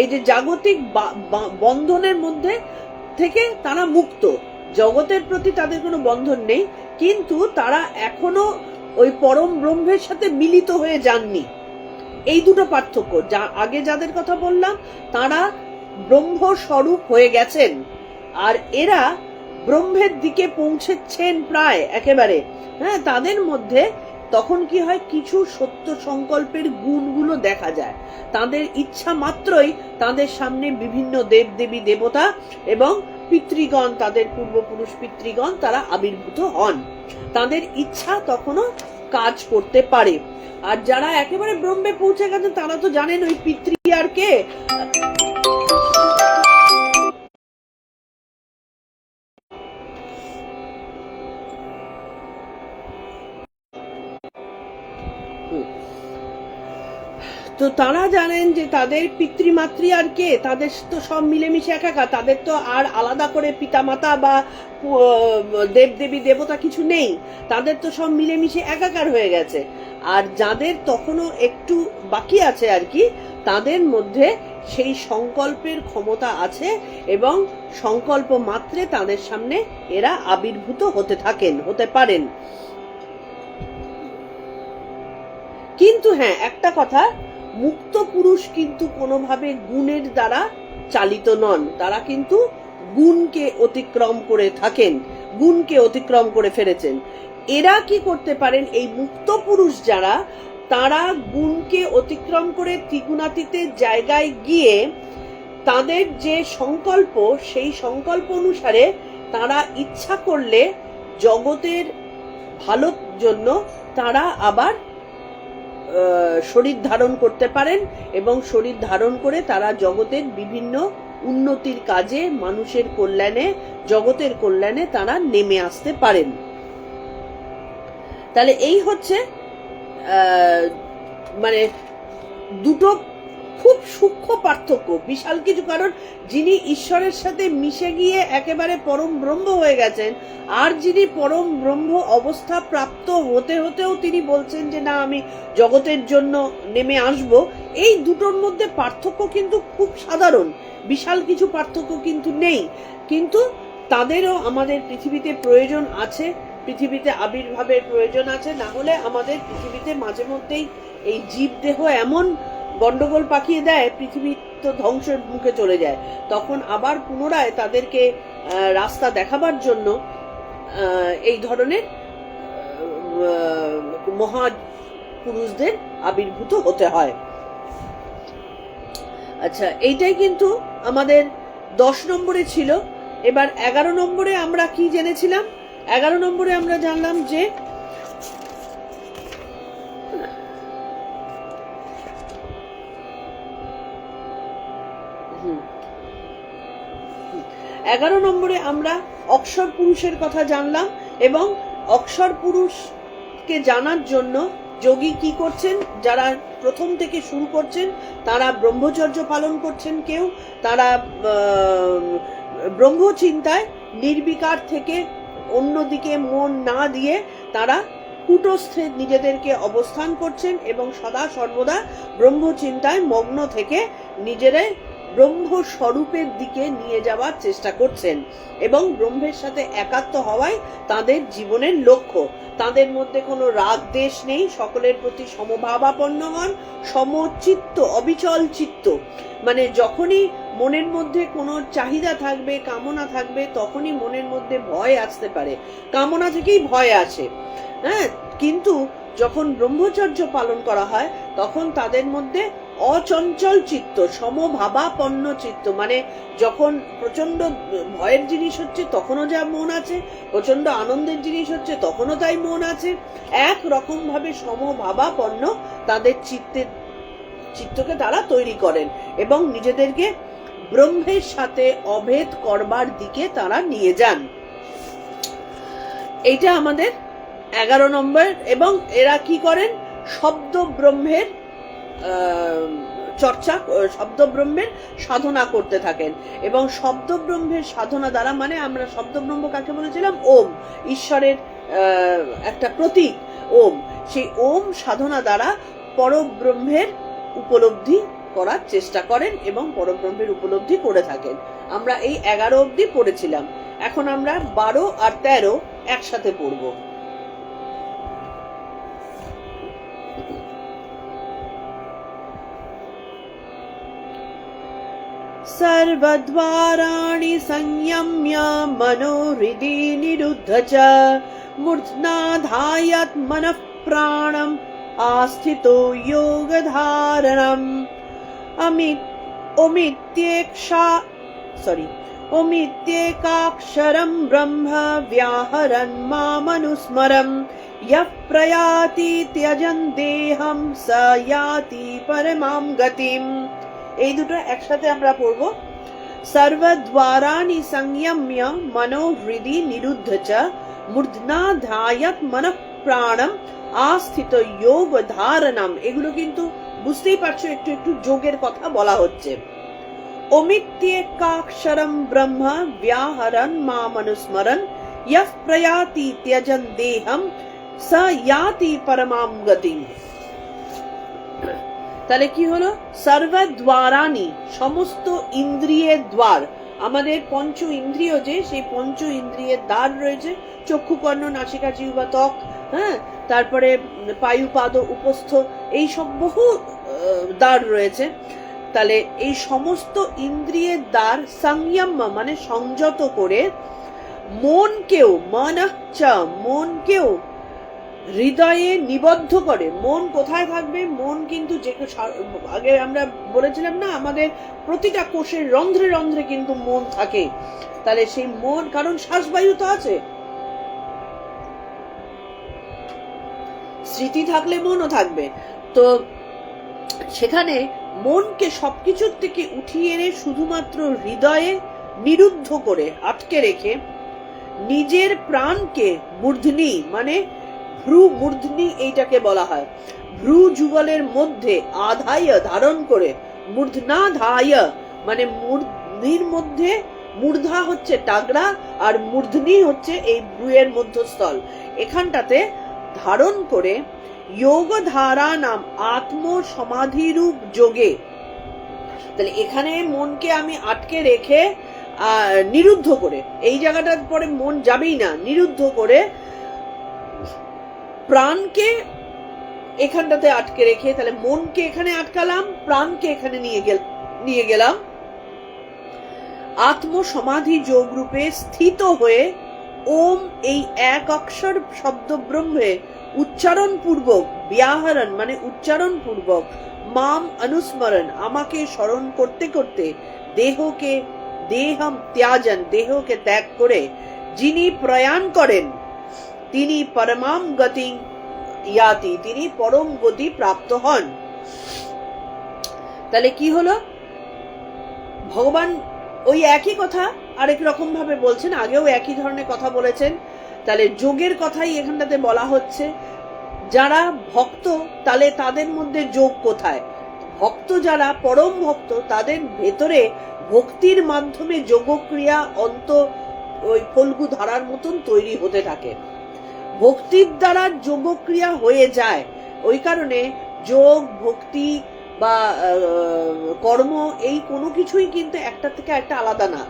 এই যে জাগতিক বন্ধনের মধ্যে থেকে তারা মুক্ত, জগতের প্রতি তাদের কোনো বন্ধন নেই, কিন্তু তারা এখনো ওই পরম ব্রহ্মের সাথে মিলিত হয়ে যাননি। এই দুটো পার্থক্য। আগে যাদের কথা বললাম, তারা ব্রহ্মস্বরূপ হয়ে গেছেন, আর এরা ব্রহ্মের দিকে পৌঁছেছেন প্রায় একেবারে। হ্যাঁ, তাদের মধ্যে তখন কি হয়, কিছু সত্য সংকল্পের গুণগুলো দেখা যায়। তাদের ইচ্ছা মাত্রই তাদের সামনে বিভিন্ন দেব দেবী দেবতা এবং পিতৃগণ, তাদের পূর্বপুরুষ পিতৃগণ তারা আবির্ভূত হন। তাদের ইচ্ছা তখনও কাজ করতে পারে। আর যারা একেবারে ব্রহ্মে পৌঁছে গেছেন তারা তো জানেন ওই পিতৃ আর কে। তো তারা জানেন যে তাদের পিতৃমাতৃ আর কে, তাদের তো সব মিলেমিশে একাকার, তাদের তো আর আলাদা করে পিতামাতা বা দেবদেবী দেবতা কিছু নেই, তাদের তো সব মিলেমিশে একাকার হয়ে গেছে। আর যাদের তখনও একটু বাকি আছে আর কি, তাদের মধ্যে সেই সংকল্পের ক্ষমতা আছে এবং সংকল্প মাত্রে তাদের সামনে এরা আবির্ভূত হতে পারেন। কিন্তু হ্যাঁ, একটা কথা, মুক্ত পুরুষ কিন্তু কোনোভাবে গুণের দ্বারা চালিত নন, তারা কিন্তু গুণকে অতিক্রম করে থাকেন, গুণকে অতিক্রম করে ফেলেছেন। এরা কি করতে পারেন, এই মুক্ত পুরুষ যারা, তারা গুণকে অতিক্রম করে ত্রিগুণাতীতের জায়গায় গিয়ে তাদের যে সংকল্প, সেই সংকল্প অনুসারে তারা ইচ্ছা করলে জগতের ভালোর জন্য তারা আবার শরীর ধারণ করতে পারেন এবং শরীর ধারণ করে তারা জগতের বিভিন্ন উন্নতির কাজে, মানুষের কল্যাণে, জগতের কল্যাণে তারা নেমে আসতে পারেন। তাহলে এই হচ্ছে মানে দুটো খুব সূক্ষ্ম পার্থক্য, বিশাল কিছু। কারণ যিনি ঈশ্বরের সাথে মিশে গিয়ে একেবারে পরম ব্রহ্ম হয়ে গেছেন, আর যিনি পরম ব্রহ্ম অবস্থা প্রাপ্ত হতে হতেও তিনি বলছেন যে না, আমি জগতের জন্য নেমে আসব, এই দুটোর মধ্যে পার্থক্য কিন্তু খুব সাধারণ, বিশাল কিছু পার্থক্য কিন্তু নেই। কিন্তু তাদেরও আমাদের পৃথিবীতে প্রয়োজন আছে, পৃথিবীতে আবির্ভাবের প্রয়োজন আছে, না হলে আমাদের পৃথিবীতে মাঝে মধ্যেই এই জীব দেহ এমন গন্ডগোল পাকিয়ে দেয়, পৃথিবী তো ধ্বংসের মুখে চলে যায়। তখন আবার পুনরায় তাদেরকে রাস্তা দেখাবার জন্য এই ধরনের মহাপুরুষদের আবির্ভূত হতে হয়। আচ্ছা, এইটাই কিন্তু আমাদের 10 নম্বরে ছিল। এবার 11 নম্বরে আমরা কি জেনেছিলাম? 11 নম্বরে আমরা জানলাম যে 11 নম্বরে আমরা অক্ষর পুরুষের কথা জানলাম, এবং অক্ষর পুরুষকে জানার জন্য যোগী কি করছেন, যারা প্রথম থেকে শুরু করছেন তারা ব্রহ্মচর্য পালন করছেন, কেউ তারা ব্রহ্মচিন্তায় নির্বিকার থেকে অন্যদিকে মন না দিয়ে তারা কূটস্থে নিজেদেরকে অবস্থান করছেন এবং সদা সর্বদা ব্রহ্মচিন্তায় মগ্ন থেকে নিজেরাই ব্রহ্ম স্বরূপের দিকে নিয়ে যাওয়ার চেষ্টা করছেন, এবং ব্রহ্মের সাথে একাত্ম হওয়াই তাদের জীবনের লক্ষ্য। তাদের মধ্যে কোনো রাগ দেশ নেই, সকলের প্রতি সমভাবাপন্ন হন, সমচিত্ত, অবিচল চিত্ত। মানে যখনই মনের মধ্যে কোনো চাহিদা থাকবে, কামনা থাকবে, তখনই মনের মধ্যে ভয় আসতে পারে, কামনা থেকেই ভয় আসে। হ্যাঁ, কিন্তু যখন ব্রহ্মচর্য পালন করা হয় তখন তাদের মধ্যে অচঞ্চল চিত্ত, সমভাবাপন্ন চিত্ত, মানে যখন প্রচন্ড ভয়ের জিনিস হচ্ছে তখনও যা মন আছে, প্রচন্ড আনন্দের জিনিস হচ্ছে তখনও তাই মন আছে, এক রকম ভাবে সমভাবাপন্ন তাদের চিত্তকে তারা তৈরি করেন এবং নিজেদেরকে ব্রহ্মের সাথে অভেদ করবার দিকে তারা নিয়ে যান। এইটা আমাদের 11 নম্বর। এবং এরা কি করেন, শব্দ ব্রহ্মের চর্চা, শব্দ ব্রহ্মের সাধনা করতে থাকেন। এবং শব্দ ব্রহ্মের সাধনা দ্বারা, মানে আমরা শব্দ ব্রহ্ম কাকে বলেছিলাম, ওম, ঈশ্বরের একটা প্রতীক ওম, সেই ওম সাধনা দ্বারা পরব্রহ্মের উপলব্ধি করার চেষ্টা করেন এবং পরব্রহ্মের উপলব্ধি করে থাকেন। আমরা এই 11 অবধি পড়েছিলাম। এখন আমরা 12 আর 13 একসাথে পড়ব। सर्वद्वाराणि संयम्य मनोहृदि निरुद्ध च मूर्ध्नाधायात्मनः प्राणम् आस्थितो योगधारणम् ओमित्येकाक्षरं ब्रह्म व्याहरन् मामनुस्मरम् यः प्रयाति त्यजन् देहं स याति परमां गतिम्। এই দুটো একসাথে আমরা পড়ব। সর্বদ্বারাণি সংযম্য মনোহৃদি নিরুদ্ধ চ মূর্ধনাধায়াৎ মনঃ প্রাণম আস্থিত যোগ ধারণম। এগুলো কিন্তু বুঝতেই পারছো একটু একটু যোগের কথা বলা হচ্ছে। ওমিত্যেকাক্ষরম ব্রহ্ম ব্যাহরণ মামনুস্মরণ ইয়ঃ প্রয়াতি ত্যজন দেহম স ইয়াতি পরমাম গতিম। তাহলে কি হলো? সর্বদ্বারাণি, সমস্ত ইন্দ্রিয়ের দ্বার। আমাদের পঞ্চ ইন্দ্রিয় যে, সেই পঞ্চ ইন্দ্রিয়ের দ্বার রয়েছে, চক্ষু কর্ণ নাসিকা জিহ্বা ত্বক, হ্যাঁ, তারপরে পায়ু পাদ উপস্থ, এই সব বহু দ্বার রয়েছে। তাহলে এই সমস্ত ইন্দ্রিয়ের দ্বার সংযম মানে সংযত করে মনকেও, মনকেও হৃদয়ে নিবদ্ধ করে। মন কোথায় থাকবে? মন কিন্তু যে আগে আমরা বলেছিলাম না, আমাদের প্রতিটা কোষের রন্ধ্রে রন্ধ্রে কিন্তু মন থাকে। তাহলে সেই মন, কারণ শ্বাসবায়ু তো আছে, স্মৃতি থাকলে মনও থাকবে। তো সেখানে মনকে সবকিছুর থেকে উঠিয়ে এনে শুধুমাত্র হৃদয়ে নিরুদ্ধ করে আটকে রেখে নিজের প্রাণকে মূর্ধনি মানে ভ্রু মূর্ধনি এইটাকে বলা হয়, ভ্রু যুগলের মধ্যে আধায় ধারণ করে, মূর্ধনাধায় মানে মূর্ধনির মধ্যে, মূর্ধা হচ্ছে টাগরা আর মূর্ধনি হচ্ছে এই ভ্রুয়ের মধ্যস্থল, এখানটাতে ধারণ করে যোগ ধারা নাম আত্ম সমাধিরূপ যোগে। তাহলে এখানে মনকে আমি আটকে রেখে নিরুদ্ধ করে, এই জায়গাটার পরে মন যাবেই না, নিরুদ্ধ করে প্রাণকে এখানটাতে আটকে রেখে, তাহলে মনকে এখানে আটকালাম, প্রাণকে এখানে নিয়ে গেলাম, আত্ম সমাধি যোগ রূপে স্থিত হয়ে ওম এই এক অক্ষর শব্দ ব্রহ্মে উচ্চারণ পূর্বক, ব্যাহরণ মানে উচ্চারণ পূর্বক, মাম অনুস্মরণ আমাকে স্মরণ করতে করতে দেহম ত্যাজন দেহকে ত্যাগ করে যিনি প্রয়াণ করেন তিনি পরমাম গতি ইয়াতি, তিনি পরম গতি প্রাপ্ত হন। তাহলে কি হলো? ভগবান ওই একই কথা আরেক রকম ভাবে বলছেন, আগেও একই ধরনের কথা বলেছেন। তাহলে যোগের কথাই এখানটাতে বলা হচ্ছে। যারা ভক্ত, তাহলে তাদের মধ্যে যোগ কোথায়? ভক্ত যারা পরম ভক্ত, তাদের ভেতরে ভক্তির মাধ্যমে যোগক্রিয়া ওই ফল্গু ধারার মতন তৈরি হতে থাকে, ভক্তির দ্বারা যোগক্রিয়া হয়ে যায়। ওই কারণে যোগ, ভক্তি বা কর্ম এই কোনো কিছুই কিন্তু একটা থেকে একটা আলাদা না।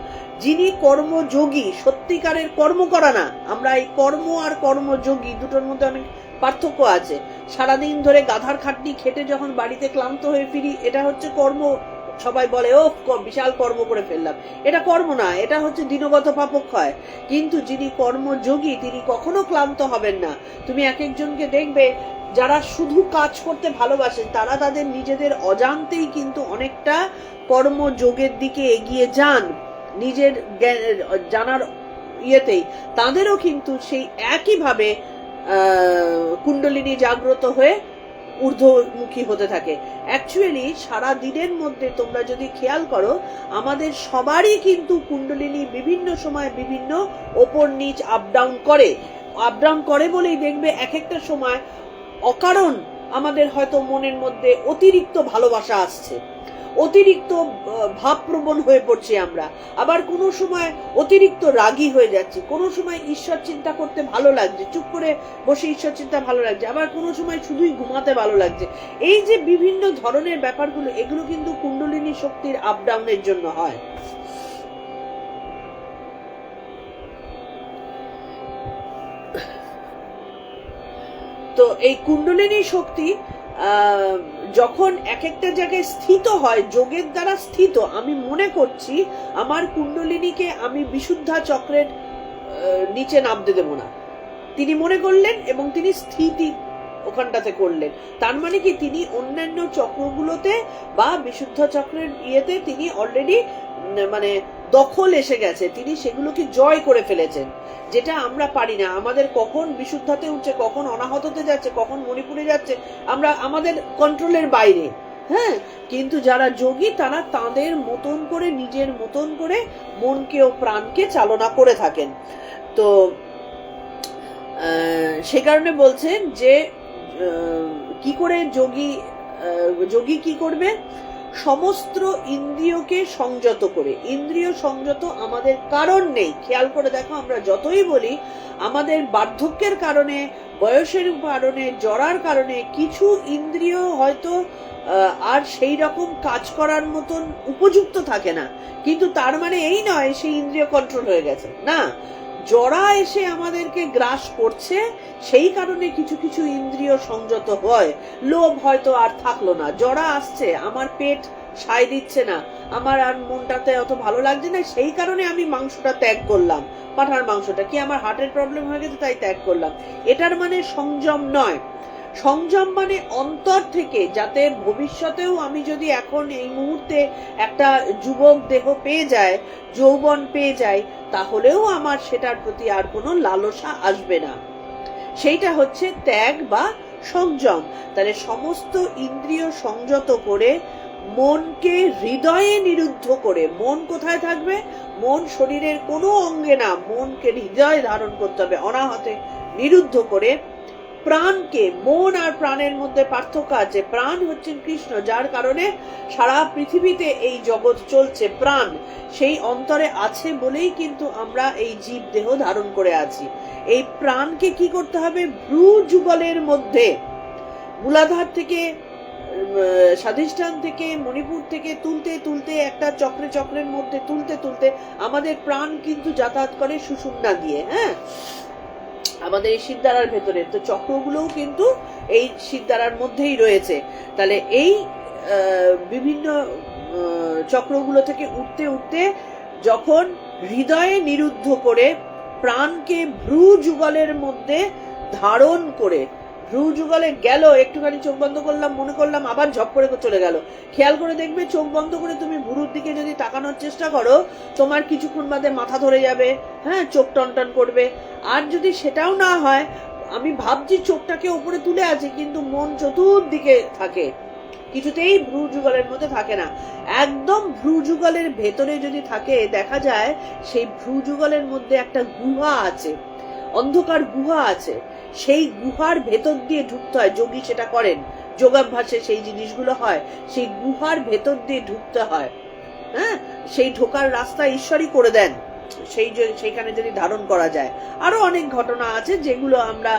যিনি কর্মযোগী, সত্যিকারের কর্ম করা না, আমরা এই কর্ম আর কর্মযোগী দুটোর মধ্যে অনেক পার্থক্য আছে। সারাদিন ধরে গাধার খাটনি খেটে যখন বাড়িতে ক্লান্ত হয়ে ফিরি, এটা হচ্ছে কর্ম। সবাই বলে ও বিশাল কর্ম করে ফেললাম, এটা কর্ম না, এটা হচ্ছে দিনগত পাপক্ষয়। কিন্তু যিনি কর্মযোগী তিনি কখনো ক্লান্ত হবেন না। তুমি এক একজনকে দেখবে যারা শুধু কাজ করতে ভালোবাসেন, তারা তাদের নিজেদের অজান্তেই কিন্তু অনেকটা কর্মযোগের দিকে এগিয়ে যান, নিজের জানার ইয়েতেই তাদেরও কিন্তু সেই একইভাবে কুণ্ডলিনী জাগ্রত হয়ে ঊর্ধ্বমুখী হতে থাকে। অ্যাকচুয়ালি সারা দিনের মধ্যে তোমরা যদি খেয়াল করো, আমাদের সবারই কিন্তু কুণ্ডলিনী বিভিন্ন সময় বিভিন্ন ওপর নিচ আপ ডাউন করে বলেই দেখবে এক একটা সময় অকারণ আমাদের হয়তো মনের মধ্যে অতিরিক্ত ভালোবাসা আসছে, অতিরিক্ত ভাবপ্রবণ হয়ে পড়ছি আমরা, আবার কোনো সময় অতিরিক্ত রাগী হয়ে যাচ্ছি, কোনো সময় ঈশ্বর চিন্তা করতে ভালো লাগছে, চুপ করে বসে ঈশ্বর চিন্তা ভালো লাগছে, আবার কোনো সময় শুধুই ঘুমাতে ভালো লাগছে। এই যে বিভিন্ন ধরনের ব্যাপারগুলো, এগুলো কিন্তু কুণ্ডলিনী শক্তির আপ ডাউনের জন্য হয়। তো এই কুণ্ডলিনী শক্তি যখন এক একটা জায়গায় স্থিত হয়, যোগের দ্বারা স্থিত, আমি মনে করছি আমার কুণ্ডলিনীকে আমি বিশুদ্ধা চক্রের নিচে নামতে দেব না, তিনি মনে করলেন এবং তিনি স্থিতি ওখানটাতে করলেন। তার মানে কি তিনি অন্যান্য চক্রগুলোতে বা বিশুদ্ধ চক্রের ইয়েতে তিনি অলরেডি মানে দখল এসে গেছে, তিনি সেগুলোকে জয় করে ফেলেছেন, যেটা আমরা পারি না। আমাদের কখন বিশুদ্ধতে উঠছে, কখন অনাহততে যাচ্ছে, কখন মণিপুরে যাচ্ছে, আমরা আমাদের কন্ট্রোলের বাইরে। হ্যাঁ, কিন্তু যারা যোগী তারা তাদের মতন করে, নিজের মতন করে মনকে ও প্রাণকে চালনা করে থাকেন। তো সে কারণে বলছেন যে কি করে যোগী কি করবে, সমস্ত ইন্দ্রিয়কে সংযত করে। ইন্দ্রিয় সংযত আমাদের কারণ নেই, খেয়াল করে দেখো, আমরা যতই বলি আমাদের বার্ধক্যের কারণে, বয়সের কারণে, জরার কারণে কিছু ইন্দ্রিয় হয়তো আর সেই রকম কাজ করার মতন উপযুক্ত থাকে না, কিন্তু তার মানে এই নয় সেই ইন্দ্রিয় কন্ট্রোল হয়ে গেছে, না। জরা এসে আমাদেরকে গ্রাস করছে, সেই কারণে কিছু কিছু ইন্দ্রিয় সংযত হয়। লোভ হয়তো আর থাকলো না, জরা আসছে, আমার পেট সায় দিচ্ছে না, আমার আর মনটাতে অত ভালো লাগছে না, সেই কারণে আমি মাংসটা ত্যাগ করলাম, পাঁঠার মাংসটা, কি আমার হার্টের প্রবলেম হয়ে গেছে তাই ত্যাগ করলাম। এটার মানে সংযম নয়। সংযম মানে অন্তর থেকে, যাতে ভবিষ্যতেও আমি যদি এখন এই মুহূর্তে একটা যুবক দেহ পেয়ে যায়, যৌবন পেয়ে যাই, তাহলেও আমার সেটার প্রতি আর কোনো লালসা আসবে না। সেইটা হচ্ছে ত্যাগ বা সংযম। তাহলে সমস্ত ইন্দ্রিয় সংযত করে মনকে হৃদয়ে নিরুদ্ধ করে, মন কোথায় থাকবে? মন শরীরের কোনো অঙ্গে না, মনকে হৃদয়ে ধারণ করতে হবে, অনাহতে নিরুদ্ধ করে প্রাণকে, মন আর প্রাণের মধ্যে পার্থক্য আছে। প্রাণ হচ্ছেন কৃষ্ণ, যার কারণে সারা পৃথিবীতে এই জগৎ চলছে। প্রাণ সেই অন্তরে আছে বলেই কিন্তু আমরা এই জীব দেহ ধারণ করে আছি। এই প্রাণকে কি করতে হবে? ভ্রু যুগলের মধ্যে, মূলাধার থেকে, স্বাধিষ্ঠান থেকে, মণিপুর থেকে তুলতে তুলতে, একটা চক্রে চক্রের মধ্যে তুলতে তুলতে আমাদের প্রাণ কিন্তু যাতায়াত করে সুষুম্না দিয়ে। হ্যাঁ, আমাদের এই শিরদাঁড়ার ভেতরে, তো চক্রগুলোও কিন্তু এই শিরদাঁড়ার মধ্যেই রয়েছে। তাহলে এই বিভিন্ন চক্রগুলো থেকে উঠতে উঠতে যখন হৃদয়ে নিরুদ্ধ করে প্রাণকে ভ্রু যুগলের মধ্যে ধারণ করে, ভ্রু যুগলে গেল, একটুখানি চোখ বন্ধ করলাম, মনে করলাম, আবার ঝপ করে চলে গেল। খেয়াল করে দেখবে, চোখ বন্ধ করে তুমি ভ্রুর দিকে যদি তাকানোর চেষ্টা করো, তোমার কিছুক্ষণ বাদে মাথা ধরে যাবে, হ্যাঁ, চোখ টনটন করবে। আর যদি সেটাও না হয়, আমি ভাবছি চোখটাকে উপরে তুলে আছে, কিন্তু মন চতুর্দিকে থাকে, কিছুতেই ভ্রু যুগলের মধ্যে থাকে না। একদম ভ্রু যুগলের ভেতরে যদি থাকে, দেখা যায় সেই ভ্রু যুগলের মধ্যে একটা গুহা আছে, অন্ধকার গুহা আছে। সেই গুহার ভেতর দিয়ে ঢুকতে হয়, যোগী সেটা করেন, যোগাভ্যাসে সেই জিনিসগুলো হয়। সেই গুহার ভেতর দিয়ে ঢুকতে হয়। হ্যাঁ, সেই ঢোকার রাস্তা ঈশ্বরই করে দেন, সেইখানে যদি ধারণ করা যায়। আরো অনেক ঘটনা আছে যেগুলো আমরা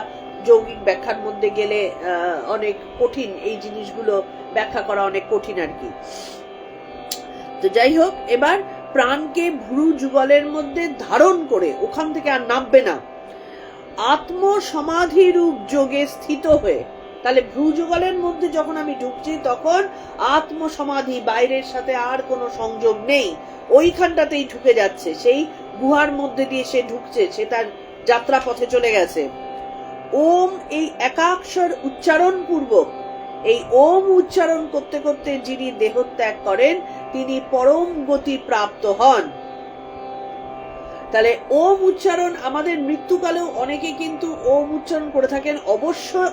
যৌগিক ব্যাখ্যার মধ্যে গেলে অনেক কঠিন, এই জিনিসগুলো ব্যাখ্যা করা অনেক কঠিন আর কি। তো যাই হোক, এবার প্রাণকে ভ্রু যুগলের মধ্যে ধারণ করে ওখান থেকে আর নামবে না, আত্ম সমাধি রূপ যোগে স্থিত হয়ে। তাহলে ভ্রু যুগলের মধ্যে যখন আমি ঢুকছি, তখন আত্ম সমাধি, বাইরের সাথে আর কোনো সংযোগ নেই, ওইখানটাতেই ঢুকে যাচ্ছে, সেই গুহার মধ্যে দিয়ে সে ঢুকছে, সে তার যাত্রা পথে চলে গেছে। ওম এই একাক্ষর উচ্চারণ পূর্বক, এই ওম উচ্চারণ করতে করতে যিনি দেহত্যাগ করেন, তিনি পরম গতি প্রাপ্ত হন। তাহলে ওম উচ্চারণ, আমাদের মৃত্যুকালেও অনেকে কিন্তু ওম উচ্চারণ করে থাকেন।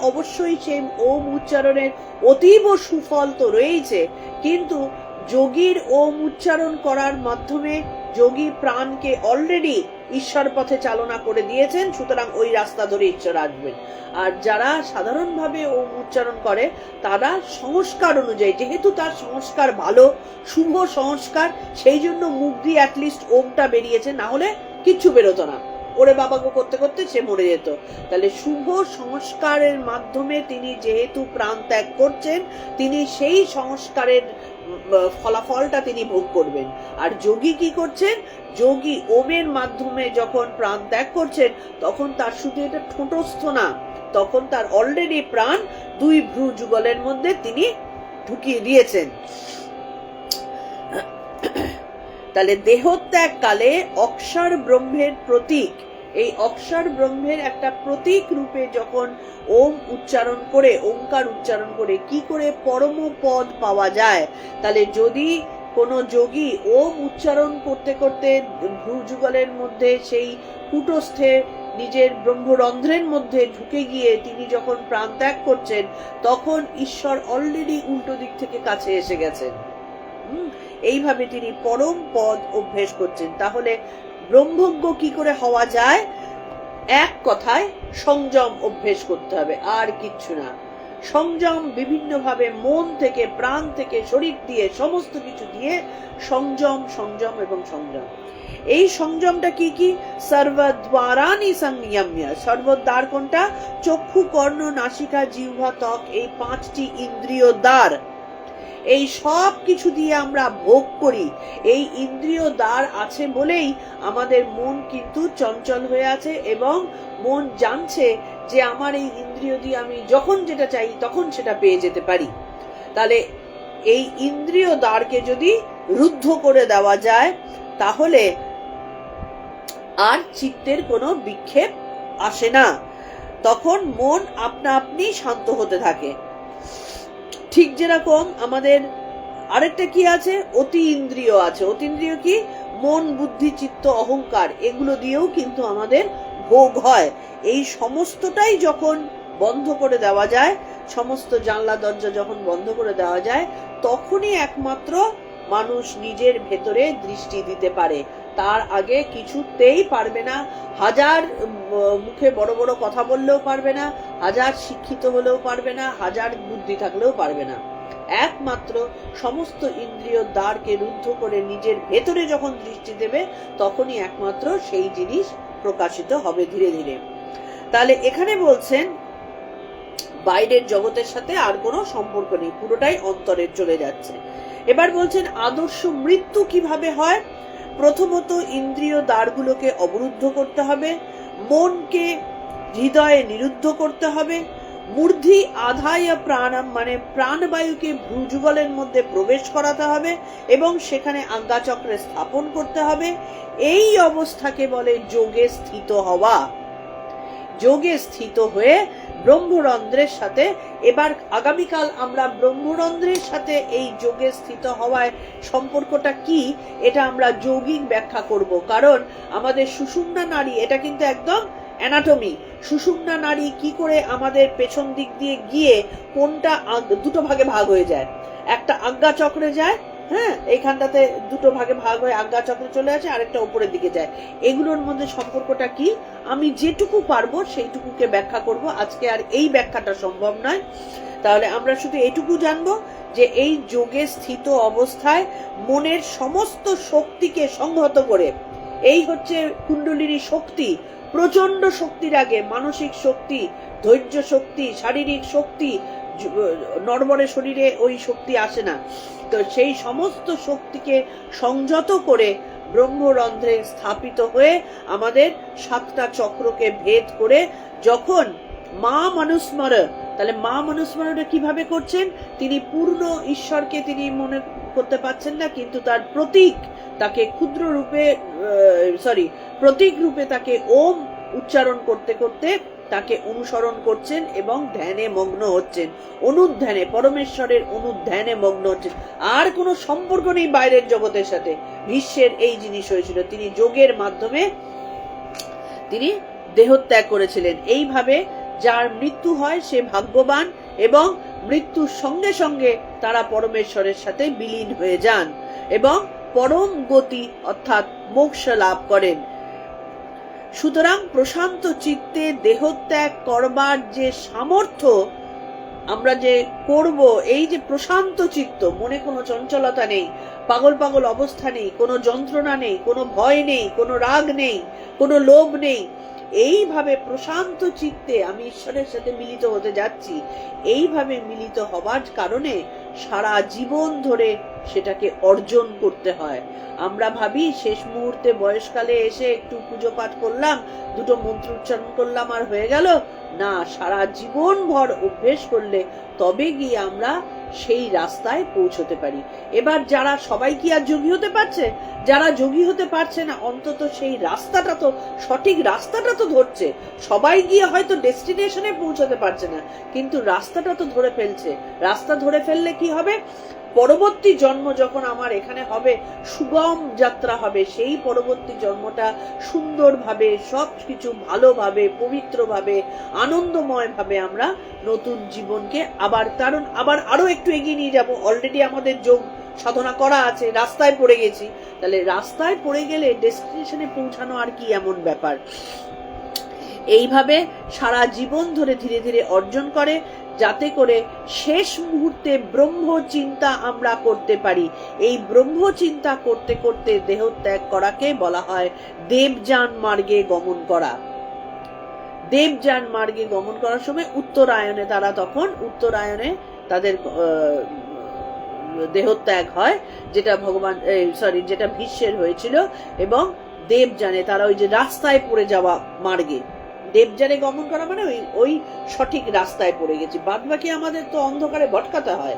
অবশ্যই সেই ওম উচ্চারণের অতীব সুফল তো রয়েছে, কিন্তু যোগীর ওম উচ্চারণ করার মাধ্যমে যোগী প্রাণকে অলরেডি ঈশ্বর পথে চালনা করে দিয়েছেন, সুতরাং ওই রাস্তা ধরে ঈশ্বর আসবেন। আর যারা সাধারণভাবে ওম উচ্চারণ করে, তারা সংস্কার অনুযায়ী, যেহেতু তার সংস্কার ভালো, শুভ সংস্কার, সেই জন্য মুখ দিয়ে অ্যাটলিস্ট ওমটা বেরিয়েছে, না হলে কিচ্ছু বেরোতো না, ওরে বাবাকে করতে করতে সে মরে যেত। তাহলে শুভ সংস্কারের মাধ্যমে তিনি যেহেতু প্রাণ ত্যাগ করছেন, তিনি সেই সংস্কারের ফলাফলটা তিনি ভোগ করবেন। আর যোগী কি করছেন? যোগী ওমের মাধ্যমে যখন প্রাণ ত্যাগ করছেন, তখন তার শুধু এটা ঠোঁটস্থ না, তখন তার অলরেডি প্রাণ 2 ভ্রু যুগলের মধ্যে তিনি ঢুকিয়ে দিয়েছেন। তাহলে দেহত্যাগ কালে অক্ষর ব্রহ্মের প্রতীক, এই অক্ষর ব্রহ্মের একটা প্রতীক রূপে যখন ওম উচ্চারণ করে, ওমকার উচ্চারণ করে কি করে পরম পদ পাওয়া যায়, তাহলে যদি কোনো যোগী ওম উচ্চারণ করতে করতে ভ্রুযুগলের মধ্যে সেই কূটস্থে নিজের ব্রহ্মরন্ধ্রের মধ্যে ঢুকে গিয়ে তিনি যখন প্রাণ ত্যাগ করছেন, তখন ঈশ্বর অলরেডি উল্টো দিক থেকে কাছে এসে গেছেন। এইভাবে তিনি পরম পদ অভ্যেস করছেন। তাহলে ব্রহ্মজ্ঞ কি করে হওয়া যায়? এক কথায় সংযম অভ্যেস করতে হবে, আর কিচ্ছু না। সংযম বিভিন্নভাবে মন থেকে, প্রাণ থেকে, শরীর দিয়ে, সমস্ত কিছু দিয়ে সংযম, সংযম এবং সংযম। এই সংযমটা কি কি? সর্বদ্বারানি সংযম্য। সর্বদ্বার কোনটা? চক্ষু, কর্ণ, নাসিকা, জিহ্বা, ত্বক, এই 5টি ইন্দ্রিয় দ্বার। এই সব কিছু দিয়ে আমরা ভোগ করি। এই ইন্দ্রিয় দ্বার আছে বলেই আমাদের মন কিন্তু চঞ্চল হয়ে আছে, এবং মন জানছে যে আমার এই ইন্দ্রিয় দিয়ে আমি যখন যেটা চাই তখন সেটা পেয়ে যেতে পারি। তাহলে এই ইন্দ্রিয় দ্বারকে যদি রুদ্ধ করে দেওয়া যায়, তাহলে আর চিত্তের কোনো বিক্ষেপ আসে না, তখন মন আপনা আপনি শান্ত হতে থাকে। ঠিক যেরকম আমাদের আরেকটা কি আছে? অতি ইন্দ্রিয় আছে। অতীন্দ্রিয় কি? মন, বুদ্ধি, চিত্ত, অহংকার, এগুলো দিয়েও কিন্তু আমাদের ভোগ হয়। এই সমস্তটাই যখন বন্ধ করে দেওয়া যায়, সমস্ত জানলা দরজা যখন বন্ধ করে দেওয়া যায়, তখনই একমাত্র মানুষ নিজের ভেতরে দৃষ্টি দিতে পারে। তার আগে কিছুতেই পারবে না। হাজার মুখে বড় বড় কথা বললেও পারবে না, হাজার শিক্ষিত হলেও পারবে না, হাজার বুদ্ধি থাকলেও পারবে না। একমাত্র সমস্ত ইন্দ্রিয় দ্বারকে রুদ্ধ করে নিজের ভেতরে যখন দৃষ্টি দেবে, তখনই একমাত্র সেই জিনিস প্রকাশিত হবে ধীরে ধীরে। তাহলে এখানে বলছেন বাইরের জগতের সাথে আর কোনো সম্পর্ক নেই, পুরোটাই অন্তরে চলে যাচ্ছে। এবার বলছেন আদর্শ মৃত্যু কিভাবে হয়? প্রথমত ইন্দ্রিয় দ্বারগুলোকে অবরুদ্ধ করতে হবে, মনকে হৃদয়ে নিরুদ্ধ করতে হবে, মূর্ধি আধায় প্রাণম মানে প্রাণবায়ুকে ভ্রুযুগলের মধ্যে প্রবেশ করাতে হবে এবং সেখানে আজ্ঞাচক্রে স্থাপন করতে হবে। এই অবস্থাকে বলে যোগে স্থিত হওয়া। যোগে স্থিত হয়ে ব্রহ্মরন্ধ্রের সাথে, এবার আগামীকাল আমরা ব্রহ্মরন্ধ্রের সাথে এই যোগে স্থিত হওয়ার সম্পর্কটা কি, এটা আমরা যৌগিক ব্যাখ্যা করব। কারণ আমাদের সুষুম্না নাড়ি, এটা কিন্তু একদম অ্যানাটমি। সুষুম্না নাড়ি কি করে আমাদের পেছন দিক দিয়ে গিয়ে কোনটা দুটো ভাগে ভাগ হয়ে যায়, একটা আজ্ঞা চক্রে যায়, হ্যাঁ, এইখানটাতে দুটো ভাগে ভাগ হয়ে আজ্ঞা চক্রে চলে আসে, আরেকটা উপরের দিকে যায়। এগুলোর মধ্যে সম্পর্কটা কি, আমি যেটুকু পারবো সেইটুকুকে ব্যাখ্যা করব। আজকে আর এই ব্যাখ্যাটা সম্ভব নয়। তাহলে আমরা শুধু এইটুকু জানবো যে এই যোগে স্থিত অবস্থায় মনের সমস্ত শক্তিকে সংহত করে, এই হচ্ছে কুণ্ডলিনী শক্তি। প্রচন্ড শক্তির আগে মানসিক শক্তি, ধৈর্য শক্তি, শারীরিক শক্তি, নড়বড়ে শরীরে ওই শক্তি আসে না। তো সেই সমস্ত শক্তিকে সংযত করে ব্রহ্মরন্ধ্রে স্থাপিত হয়ে আমাদের 7টা চক্রকে ভেদ করে যখন মা মনুস্মর, তাহলে মা মনুস্মরণটা কিভাবে করছেন? তিনি পূর্ণ ঈশ্বরকে তিনি মনে করতে পারছেন না, কিন্তু তার প্রতীক, তাকে ক্ষুদ্র রূপে প্রতীক রূপে তাকে ওম উচ্চারণ করতে করতে তাকে অনুসরণ করছেন এবং ধ্যানে মগ্ন হচ্ছেন। অনুধ্যানে, পরমেশ্বরের অনুধ্যানে মগ্ন হচ্ছেন। আর কোনো সম্পর্ক নেই বাইরের জগতের সাথে। বিশ্বের এই জিনিস হয়েছিল, তিনি যোগের মাধ্যমে তিনি দেহত্যাগ করেছিলেন। এইভাবে যার মৃত্যু হয় সে ভাগ্যবান, এবং মৃত্যুর সঙ্গে সঙ্গে তারা পরমেশ্বরের সাথে বিলীন হয়ে যান এবং পরম গতি অর্থাৎ মোক্ষ লাভ করেন। সুতরাং প্রশান্ত চিত্তে দেহত্যাগ করবার যে সামর্থ্য আমরা যে করব, এই যে প্রশান্ত চিত্ত, মনে কোনো চঞ্চলতা নেই, পাগল পাগল অবস্থা নেই, কোনো যন্ত্রণা নেই, কোনো ভয় নেই, কোনো রাগ নেই, কোনো লোভ নেই, এইভাবে প্রশান্ত চিত্তে আমি ঈশ্বরের সাথে মিলিত হতে যাচ্ছি। এইভাবে মিলিত হবার কারণে সারা জীবন ধরে সেটাকে অর্জন করতে হয়। আমরা ভাবি শেষ মুহূর্তে বয়সকালে এসে একটু পুজো পাঠ করলাম, দুটো মন্ত্র উচ্চারণ করলাম আর হয়ে গেল। না, সারা জীবন ভর অভ্যেস করলে তবে গিয়ে আমরা সেই রাস্তায় পৌঁছতে পারি। এবার যারা সবাই কি আর যোগী হতে পারছে? যারা যোগী হতে পারছে না, অন্তত সেই রাস্তাটা তো, সঠিক রাস্তাটা তো ধরছে। সবাই গিয়ে হয়তো ডেস্টিনেশনে পৌঁছতে পারছে না, কিন্তু রাস্তাটা তো ধরে ফেলছে। রাস্তা ধরে ফেললে কি হবে? পরবর্তী জন্ম যখন আমার এখানে হবে, সুগম যাত্রা হবে, সেই পরবর্তী জন্মটা সুন্দরভাবে, সবকিছু ভালোভাবে, পবিত্রভাবে, আনন্দময় ভাবে আমরা নতুন জীবনকে আবার আরো একটু এগিয়ে নিয়ে যাব। অলরেডি আমাদের যোগ সাধনা করা আছে, রাস্তায় পড়ে গেছি। তাহলে রাস্তায় পড়ে গেলে ডেস্টিনেশনে পৌঁছানো আর কি এমন ব্যাপার? এইভাবে সারা জীবন ধরে ধীরে ধীরে অর্জন করে, যাতে করে শেষ মুহূর্তে ব্রহ্ম চিন্তা আমরা করতে পারি। এই ব্রহ্ম চিন্তা করতে করতে দেহ ত্যাগ করাকে বলা হয় দেবযান মার্গে গমন করা। দেবযান মার্গে গমন করার সময় উত্তরায়ণে, তারা তখন উত্তরায়ণে তাদের দেহত্যাগ হয়, যেটা যেটা ভীষ্মের হয়েছিল। এবং দেবযানে তারা ওই যে রাস্তায় পড়ে যাওয়া মার্গে, দেবযানে গমন করা মানে ওই সঠিক রাস্তায় পড়ে গেছি। বাদ বাকি আমাদের তো অন্ধকারে ভটকাতে হয়।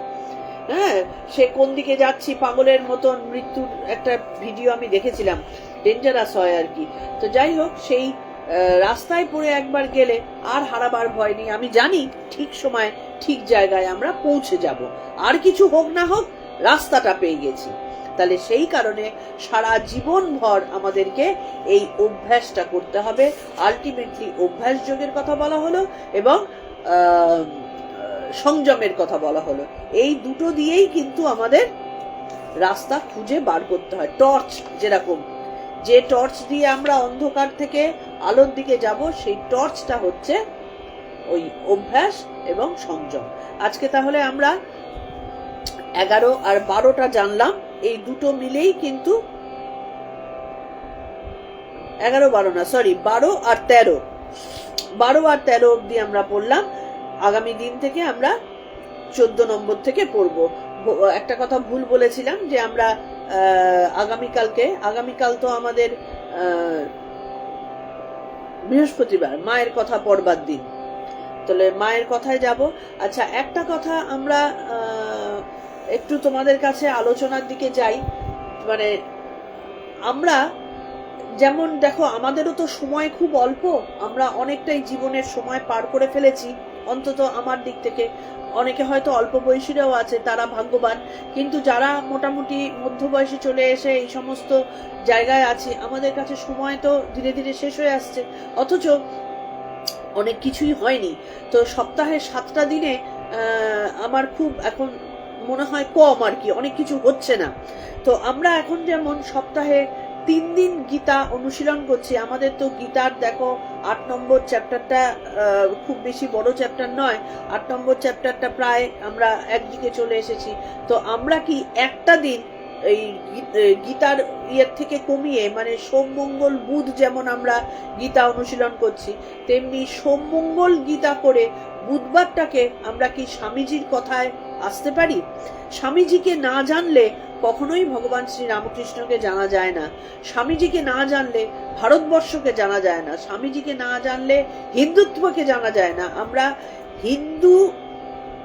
হ্যাঁ, সে কোন দিকে যাচ্ছি পাগলের মতন, মৃত্যুর একটা ভিডিও আমি দেখেছিলাম, ডেঞ্জারাস হয় আর কি। তো যাই হোক, সেই রাস্তায় পড়ে একবার গেলে আর হারাবার ভয় নেই। আমি জানি ঠিক সময় ঠিক জায়গায় আমরা পৌঁছে যাব, আর কিছু হোক না হোক রাস্তাটা পেয়ে গেছি। তাহলে সেই কারণে সারা জীবন ভর আমাদেরকে এই অভ্যাসটা করতে হবে। আলটিমেটলি অভ্যাস যোগের কথা বলা হলো এবং সংযমের কথা বলা হলো। এই দুটো দিয়েই কিন্তু আমাদের রাস্তা খুঁজে বার করতে হয়। টর্চ যেরকম, যে টর্চ দিয়ে আমরা অন্ধকার থেকে আলোর দিকে যাব, সেই টর্চটা হচ্ছে ওই অভ্যাস এবং সংযম। আজকে তাহলে আমরা 11 আর 12টা জানলাম। এই দুটো মিলেই কিন্তু 12 আর 13 অব্দি আমরা পড়লাম। আগামী দিন থেকে আমরা 14 নম্বর থেকে পড়বো। একটা কথা ভুল বলেছিলাম যে আমরা আগামীকাল তো আমাদের বৃহস্পতিবার, মায়ের কথা পড়বার দিন। তাহলে মায়ের কথায় যাব। আচ্ছা, একটা কথা আমরা একটু তোমাদের কাছে আলোচনার দিকে যাই। মানে আমরা যেমন দেখো, আমাদেরও তো সময় খুব অল্প, আমরা অনেকটাই জীবনের সময় পার করে ফেলেছি, অন্তত আমার দিক থেকে। অনেকে হয়তো অল্প বয়সীরাও আছে, তারা ভাগ্যবান। কিন্তু যারা মোটামুটি মধ্যবয়সে চলে এসে এই সমস্ত জায়গায় আছে, আমাদের কাছে সময় তো ধীরে ধীরে শেষ হয়ে আসছে, অথচ অনেক কিছুই হয়নি। তো সপ্তাহে 7টা দিনে আমার খুব এখন মনে হয় কম আর কি, অনেক কিছু হচ্ছে না। তো আমরা এখন যেমন সপ্তাহে 3 দিন গীতা অনুশীলন করছি। আমাদের তো গীতার দেখো 8 নম্বর চ্যাপ্টারটা খুব বেশি বড় চ্যাপ্টার নয়, 8 নম্বর চ্যাপ্টারটা প্রায় আমরা একদিকে চলে এসেছি। তো আমরা কি একটা দিন এই গীতার ইয়ের থেকে কমিয়ে, মানে সোম মঙ্গল বুধ যেমন আমরা গীতা অনুশীলন করছি, তেমনি সোম মঙ্গল গীতা করে বুধবারটাকে আমরা কি স্বামীজির কথায় আসতে পারি? স্বামীজিকে না জানলে কখনোই ভগবান শ্রী রামকৃষ্ণকে জানা যায় না। স্বামীজিকে না জানলে ভারতবর্ষকে জানা যায় না। স্বামীজিকে না জানলে হিন্দুত্বকে জানা যায় না। আমরা হিন্দু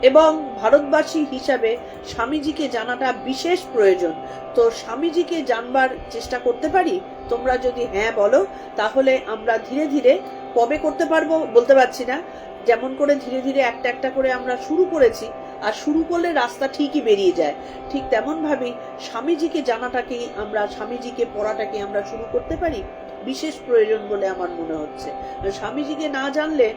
এবং ভারতবাসী হিসাবে স্বামীজিকে জানাটা বিশেষ প্রয়োজন। তো স্বামীজিকে জানবার চেষ্টা করতে পারি? তোমরা যদি হ্যাঁ বলো, তাহলে আমরা ধীরে ধীরে, কবে করতে পারবো বলতে পারছি না, যেমন করে ধীরে ধীরে একটা একটা করে আমরা শুরু করেছি, আর শুরু করলে রাস্তা ঠিকই বেরিয়ে যায়, ঠিক তেমন ভাবেই স্বামীজিকে জানাটাকেই আমরা, স্বামীজিকে পড়াটাকে আমরা শুরু করতে পারি। বিশেষ প্রয়োজন বলে আমার মনে হচ্ছে। স্বামীজিকে না জানলে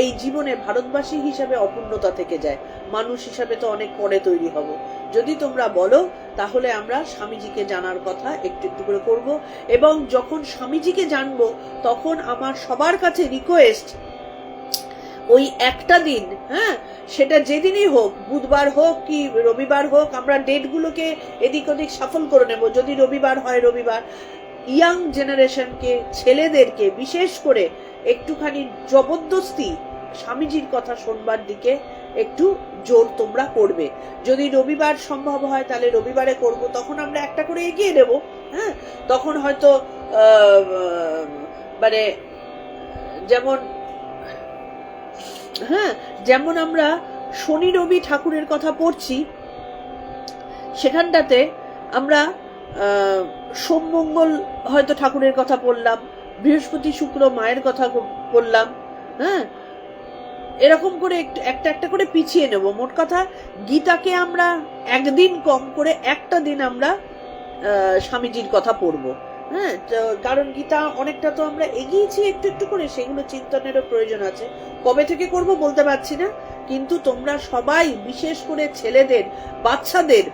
এই জীবনে ভারতবাসী হিসাবে অপূর্ণতা থেকে যায়, মানুষ হিসাবে তো অনেক পরে তৈরি হব। যদি তোমরা বলো, তাহলে আমরা স্বামীজিকে জানার কথা একটু একটু করে করব। এবং যখন স্বামীজিকে জানবো, তখন আমার সবার কাছে রিকোয়েস্ট, ওই একটা দিন, হ্যাঁ, সেটা যেদিনই হোক, বুধবার হোক কি রবিবার হোক, আমরা ডেটগুলোকে এদিক ওদিক সফল করে নেব। যদি রবিবার হয় রবিবার, ইয়াং জেনারেশনকে, ছেলেদেরকে বিশেষ করে একটুখানি জবরদস্তি স্বামীজির কথা শুনবার দিকে একটু জোর তোমরা করবে। যদি রবিবার সম্ভব হয় তাহলে রবিবারে করব, তখন আমরা একটা করে এগিয়ে নেব। হ্যাঁ, তখন হয়তো মানে যেমন যেমন আমরা শনি রবি ঠাকুরের কথা পড়ছি, সেখানটাতে আমরা সোম মঙ্গল হয়তো ঠাকুরের কথা পড়লাম, বৃহস্পতি শুক্র মায়ের কথা বললাম। হ্যাঁ, এরকম করে একটা একটা করে পিছিয়ে নেব। মোট কথা গীতাকে আমরা একদিন কম করে একটা দিন আমরা স্বামীজির কথা পড়বো। হ্যাঁ, কারণ গীতা অনেকটা তো আমরা এগিয়েছি একটু একটু করে, সেগুলো চিন্তনেরও প্রয়োজন আছে। কবে থেকে করব বলতে পারছি না, কিন্তু তোমরা সবাই, বিশেষ করে ছেলেদের, বাচ্চাদের,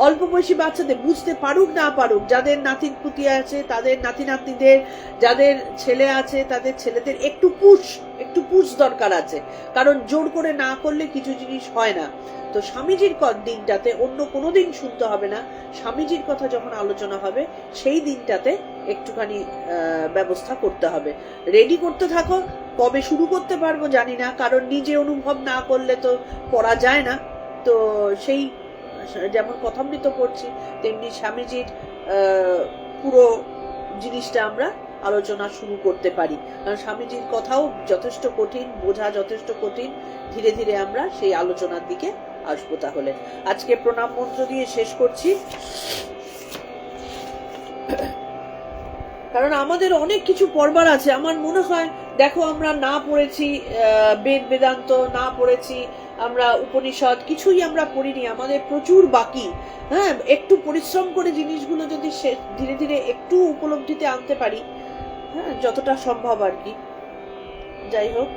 অল্প বয়সী বাচ্চাদের, বুঝতে পারুক না পারুক, যাদের নাতি পুতি আছে তাদের নাতি নাতনিদের, যাদের ছেলে আছে তাদের ছেলেদের একটু পুশ দরকার আছে। কারণ জোর করে না করলে কিছু জিনিস হয় না। তো স্বামীজির দিনটাতে অন্য কোনো দিন শুনতে হবে না, স্বামীজির কথা যখন আলোচনা হবে সেই দিনটাতে একটুখানি ব্যবস্থা করতে হবে। রেডি করতে থাকো, কবে শুরু করতে পারবো জানি না, কারণ নিজে অনুভব না করলে তো করা যায় না। তো সেই যেমন কথামৃত পড়ছি, তেমনি স্বামীজির পুরো জিনিসটা আমরা আলোচনা শুরু করতে পারি। কারণ স্বামীজির কথাও যথেষ্ট কঠিন, বোঝা যথেষ্ট কঠিন। ধীরে ধীরে আমরা সেই আলোচনার দিকে আসবো। তাহলে আজকে প্রণাম মন্ত্র দিয়ে শেষ করছি, কারণ আমাদের অনেক কিছু পড়বার আছে। আমার মনে হয় দেখো, আমরা না পড়েছি বেদ বেদান্ত, না পড়েছি আমরা উপনিষদ, কিছুই আমরা পড়িনি, আমাদের প্রচুর বাকি। হ্যাঁ, একটু পরিশ্রম করে জিনিসগুলো যদি ধীরে ধীরে একটু উপলব্ধিতে আনতে পারি, হ্যাঁ, যতটা সম্ভব আর কি। যাই হোক,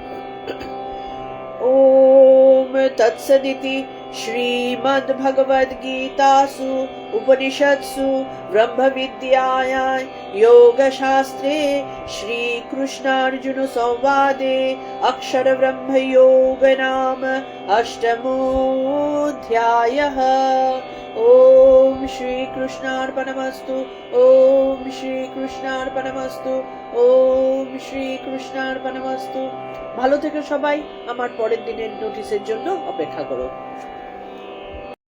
ओम तत्सदिति श्रीमद्भगवद्गीतासु उपनिषत्सु ब्रह्मविद्यायां योगशास्त्रे श्रीकृष्णार्जुनसंवादे अक्षरब्रह्मयोग नाम अष्टमोऽध्यायः। ओम श्रीकृष्णार्पणमस्तु। ओम श्रीकृष्णार्पणमस्तु। ओम श्रीकृष्णार्पणमस्तु। ভালো থেকো সবাই, আমার পরের দিনের নোটিশের জন্য অপেক্ষা করো।